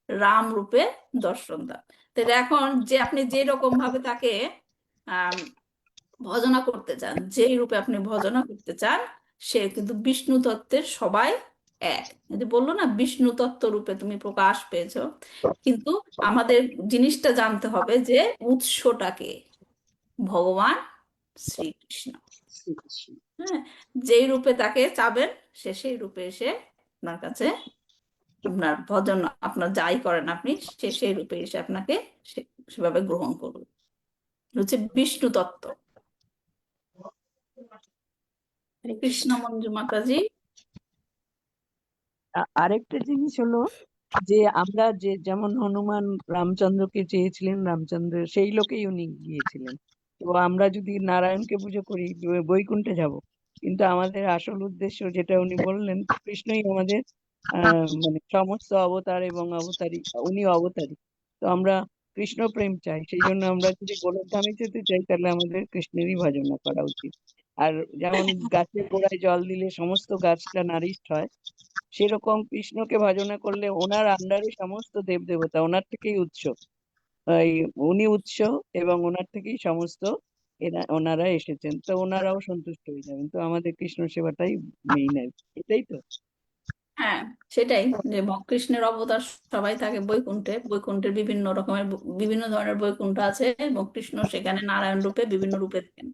রাম রূপে দর্শন দাও। তো এখন যে আপনি যে রকম ভাবে তাকে আহ ভজনা করতে চান, যেই রূপে আপনি ভজনা করতে চান, সে কিন্তু বিষ্ণু তত্ত্বের সবাই এক। এই যে বললো না, বিষ্ণু তত্ত্ব রূপে তুমি প্রকাশ পেয়েছো। কিন্তু আমাদের জিনিসটা জানতে হবে যে উৎসটাকে, ভগবান শ্রীকৃষ্ণ। হ্যাঁ, যেই রূপে তাকে চাবেন, সে সেই রূপে এসে আপনার কাছে, আপনার ভজন, আপনার যাই করেন আপনি, সে সেই রূপে এসে আপনাকে সেভাবে গ্রহণ করবে। হচ্ছে বিষ্ণু তত্ত্ব। হরে কৃষ্ণ মঞ্জু মাতাজি। আরেকটা জিনিস হলো যে আমরা যে যেমন হনুমান রামচন্দ্রকে চেয়েছিলেন, রামচন্দ্র সেই লোকেই উনি গিয়েছিলেন। তো আমরা যদি নারায়ণকে পুজো করি বৈকুণ্ঠে যাব, কিন্তু আমাদের আসল উদ্দেশ্য যেটা উনি বললেন, কৃষ্ণই আমাদের মানে সমস্ত অবতার এবং অবতারী, উনি অবতারী। তো আমরা কৃষ্ণ প্রেম চাই, সেই জন্য আমরা যদি গোলকধামে যেতে চাই তাহলে আমাদের কৃষ্ণেরই ভজনা করা উচিত। আর যেমন গাছের গোড়ায় জল দিলে সমস্ত গাছটা নারিষ্ট হয়, সেরকম কৃষ্ণকে ভজনা করলে ওনার আন্ডারে সমস্ত দেব দেবতা, ওনার থেকেই উৎস, এই উনি উৎস, এবং ওনার থেকেই সমস্ত ওনারা এসেছেন, তো ওনারাও সন্তুষ্ট হয়ে যাবেন। তো আমাদের কৃষ্ণ সেবাটাই মেইন আর কি। এটাই তো। হ্যাঁ, সেটাই, যে কৃষ্ণের অবতার সবাই থাকে বৈকুণ্ঠে। বৈকুণ্ঠের বিভিন্ন রকমের বিভিন্ন ধরনের বৈকুণ্ঠ আছে, এবং কৃষ্ণ সেখানে নারায়ণ রূপে বিভিন্ন রূপে থাকেন,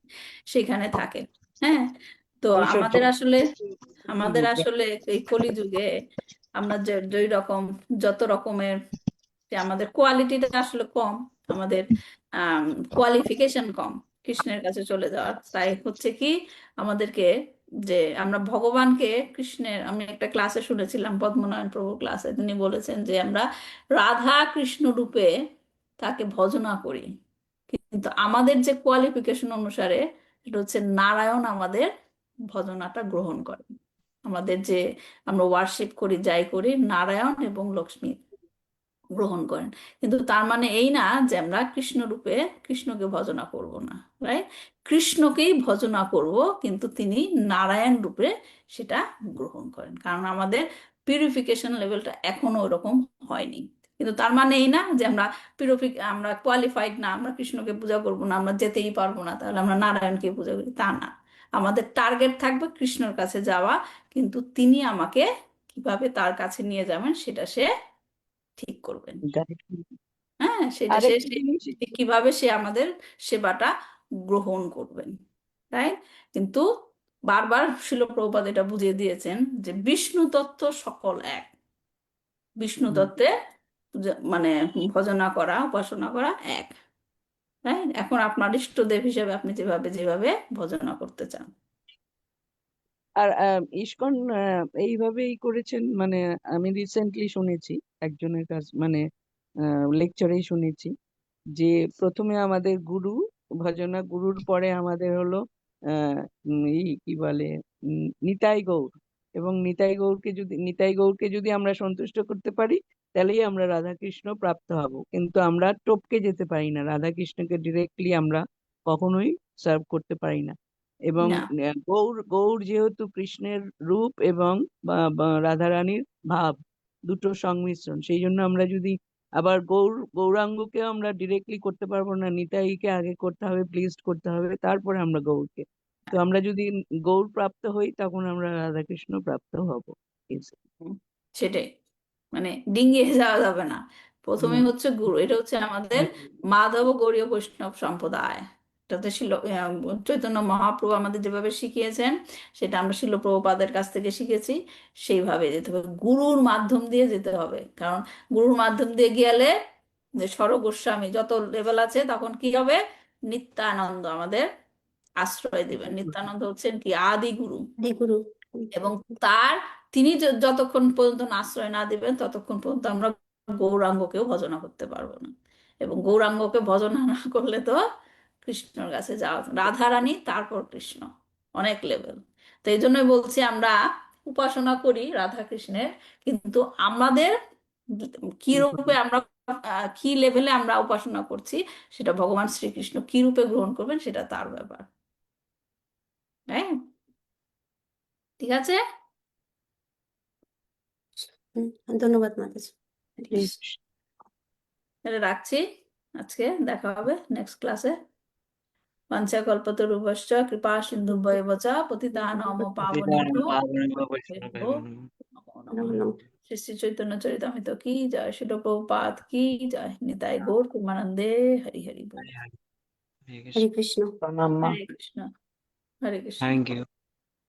সেখানে থাকেন। হ্যাঁ, তো ঐশ্বর্য। আমাদের আসলে এই কলিযুগে আমরা যে যেই রকম যত রকমের, যে আমাদের কোয়ালিটিটা আসলে কম, আমাদের কোয়ালিফিকেশন কম কৃষ্ণের কাছে চলে যাওয়ার। তাই হচ্ছে কি আমাদেরকে, যে আমরা ভগবানকে, কৃষ্ণের, আমি একটা ক্লাসে শুনেছিলাম পদ্মনারায়ণ প্রভু ক্লাসে, তিনি বলেছেন যে আমরা রাধা কৃষ্ণ রূপে তাকে ভজনা করি, কিন্তু আমাদের যে কোয়ালিফিকেশন অনুসারে সেটা হচ্ছে নারায়ণ আমাদের ভজনাটা গ্রহণ করেন। আমাদের যে আমরা ওয়ার্শিপ করি, যাই করি, নারায়ণ এবং লক্ষ্মী গ্রহণ করেন। কিন্তু তার মানে এই না যে আমরা কৃষ্ণ রূপে কৃষ্ণকে ভজনা করব না, রাইট? কৃষ্ণকেই ভজনা করব, কিন্তু তিনি নারায়ণ রূপে সেটা গ্রহণ করেন, কারণ আমাদের পিউরিফিকেশন লেভেলটা এখনো ওরকম হয়নি। কিন্তু তার মানে এই না যে আমরা কোয়ালিফাইড না, আমরা কৃষ্ণকে পূজা করব না, আমরা যেতেই পারবো না, তাহলে আমরা নারায়ণকে পূজা করি, তা না। আমাদের টার্গেট থাকবে কৃষ্ণর কাছে যাওয়া, কিন্তু তিনি আমাকে কিভাবে তার কাছে নিয়ে যাবেন সেটা সে ঠিক করবেন। Guide হ্যাঁ, সেটা সে আরেকটা জিনিস কিভাবে সে আমাদের সেবাটা গ্রহণ করবেন, তাই। কিন্তু বারবার শিল প্রভুপাদ এটা বুঝিয়ে দিয়েছেন যে বিষ্ণু তত্ত্ব সকল এক। বিষ্ণু তত্ত্বে মানে ভজনা করা, উপাসনা করা এক, তাই। এখন আপনার ইষ্টদেব হিসেবে আপনি যেভাবে যেভাবে ভজনা করতে চান। আর ইসকন এইভাবেই করেছেন, মানে আমি রিসেন্টলি শুনেছি একজনের কাছে, মানে লেকচারেই শুনেছি যে প্রথমে আমাদের গুরু, ভজনা গুরুর পরে আমাদের হলো কি বলে নিতাই গৌর, এবং নিতাই গৌরকে যদি আমরা সন্তুষ্ট করতে পারি তাহলেই আমরা রাধাকৃষ্ণ প্রাপ্ত হব। কিন্তু আমরা টপকে যেতে পারি না, রাধাকৃষ্ণকে ডিরেক্টলি আমরা কখনোই সার্ভ করতে পারি না। এবং না, গৌর যেহেতু কৃষ্ণের রূপ এবং রাধারানীর ভাব দুটোর সংমিশ্রণ, সেই জন্য আমরা যদি আবার গৌরাঙ্গকে আমরা ডিরেক্টলি করতে পারবো না, নিতাইকে আগে করতে হবে, প্লিজড করতে হবে, তারপরে আমরা গৌরকে। তো আমরা যদি গৌর প্রাপ্ত হই তখন আমরা রাধাকৃষ্ণ প্রাপ্ত হব। সেটাই, মানে ডিঙ্গিয়ে যাওয়া যাবে না। প্রথমে হুম। হচ্ছে গুরু, এটা হচ্ছে আমাদের মাধব গৌড়ীয় বৈষ্ণব সম্প্রদায়। এটাতে চৈতন্য মহাপ্রভু আমাদের যেভাবে শিখিয়েছেন সেটা আমরা শিল প্রভুপাদের কাছ থেকে শিখেছি, সেইভাবে যেতে হবে, গুরুর মাধ্যম দিয়ে যেতে হবে। কারণ গুরুর মাধ্যম দিয়ে গেলে যে স্বর গোস্বামী যত লেভেল আছে তখন কি হবে, নিত্যানন্দ আমাদের আশ্রয় দিবেন। নিত্যানন্দ হচ্ছেন কি আদি গুরু, গুরু। এবং তিনি যতক্ষণ পর্যন্ত না আশ্রয় না দিবেন ততক্ষণ পর্যন্ত আমরা গৌরাঙ্গকেও ভজনা করতে পারবো না। এবং গৌরাঙ্গকে ভজনা না করলে তো কৃষ্ণর কাছে যাওয়া, রাধা রানী তারপর কৃষ্ণ, অনেক লেভেল। তো এই জন্যই বলছি আমরা উপাসনা করি রাধা কৃষ্ণের, কিন্তু আমাদের কি রূপে আমরা কি লেভেলে আমরা উপাসনা করছি সেটা ভগবান শ্রীকৃষ্ণ কি রূপে গ্রহণ করবেন সেটা তার ব্যাপার, তাই। ঠিক আছে। হুম, ধন্যবাদ মাতাজি। হরে ঠিক। কৃষ্ণ। তাহলে রাখছি, আজকে দেখা হবে নেক্সট ক্লাসে। পঞ্চকল্পতরুভশ্চ কৃপা সিন্ধুভ্যেব চ পতিতানাং পাবনেভ্যো বৈষ্ণবেভ্যো নমো নমঃ। নমো নমঃ। শ্রী শ্রী চৈতন্য চরিতামৃত কি জয়, শিল প্রভুপাদ কি জয়, নিতাই গৌর প্রেমানন্দে, হরি হরি বল। হরে কৃষ্ণ। হরে কৃষ্ণ, হরে কৃষ্ণ। Thank you.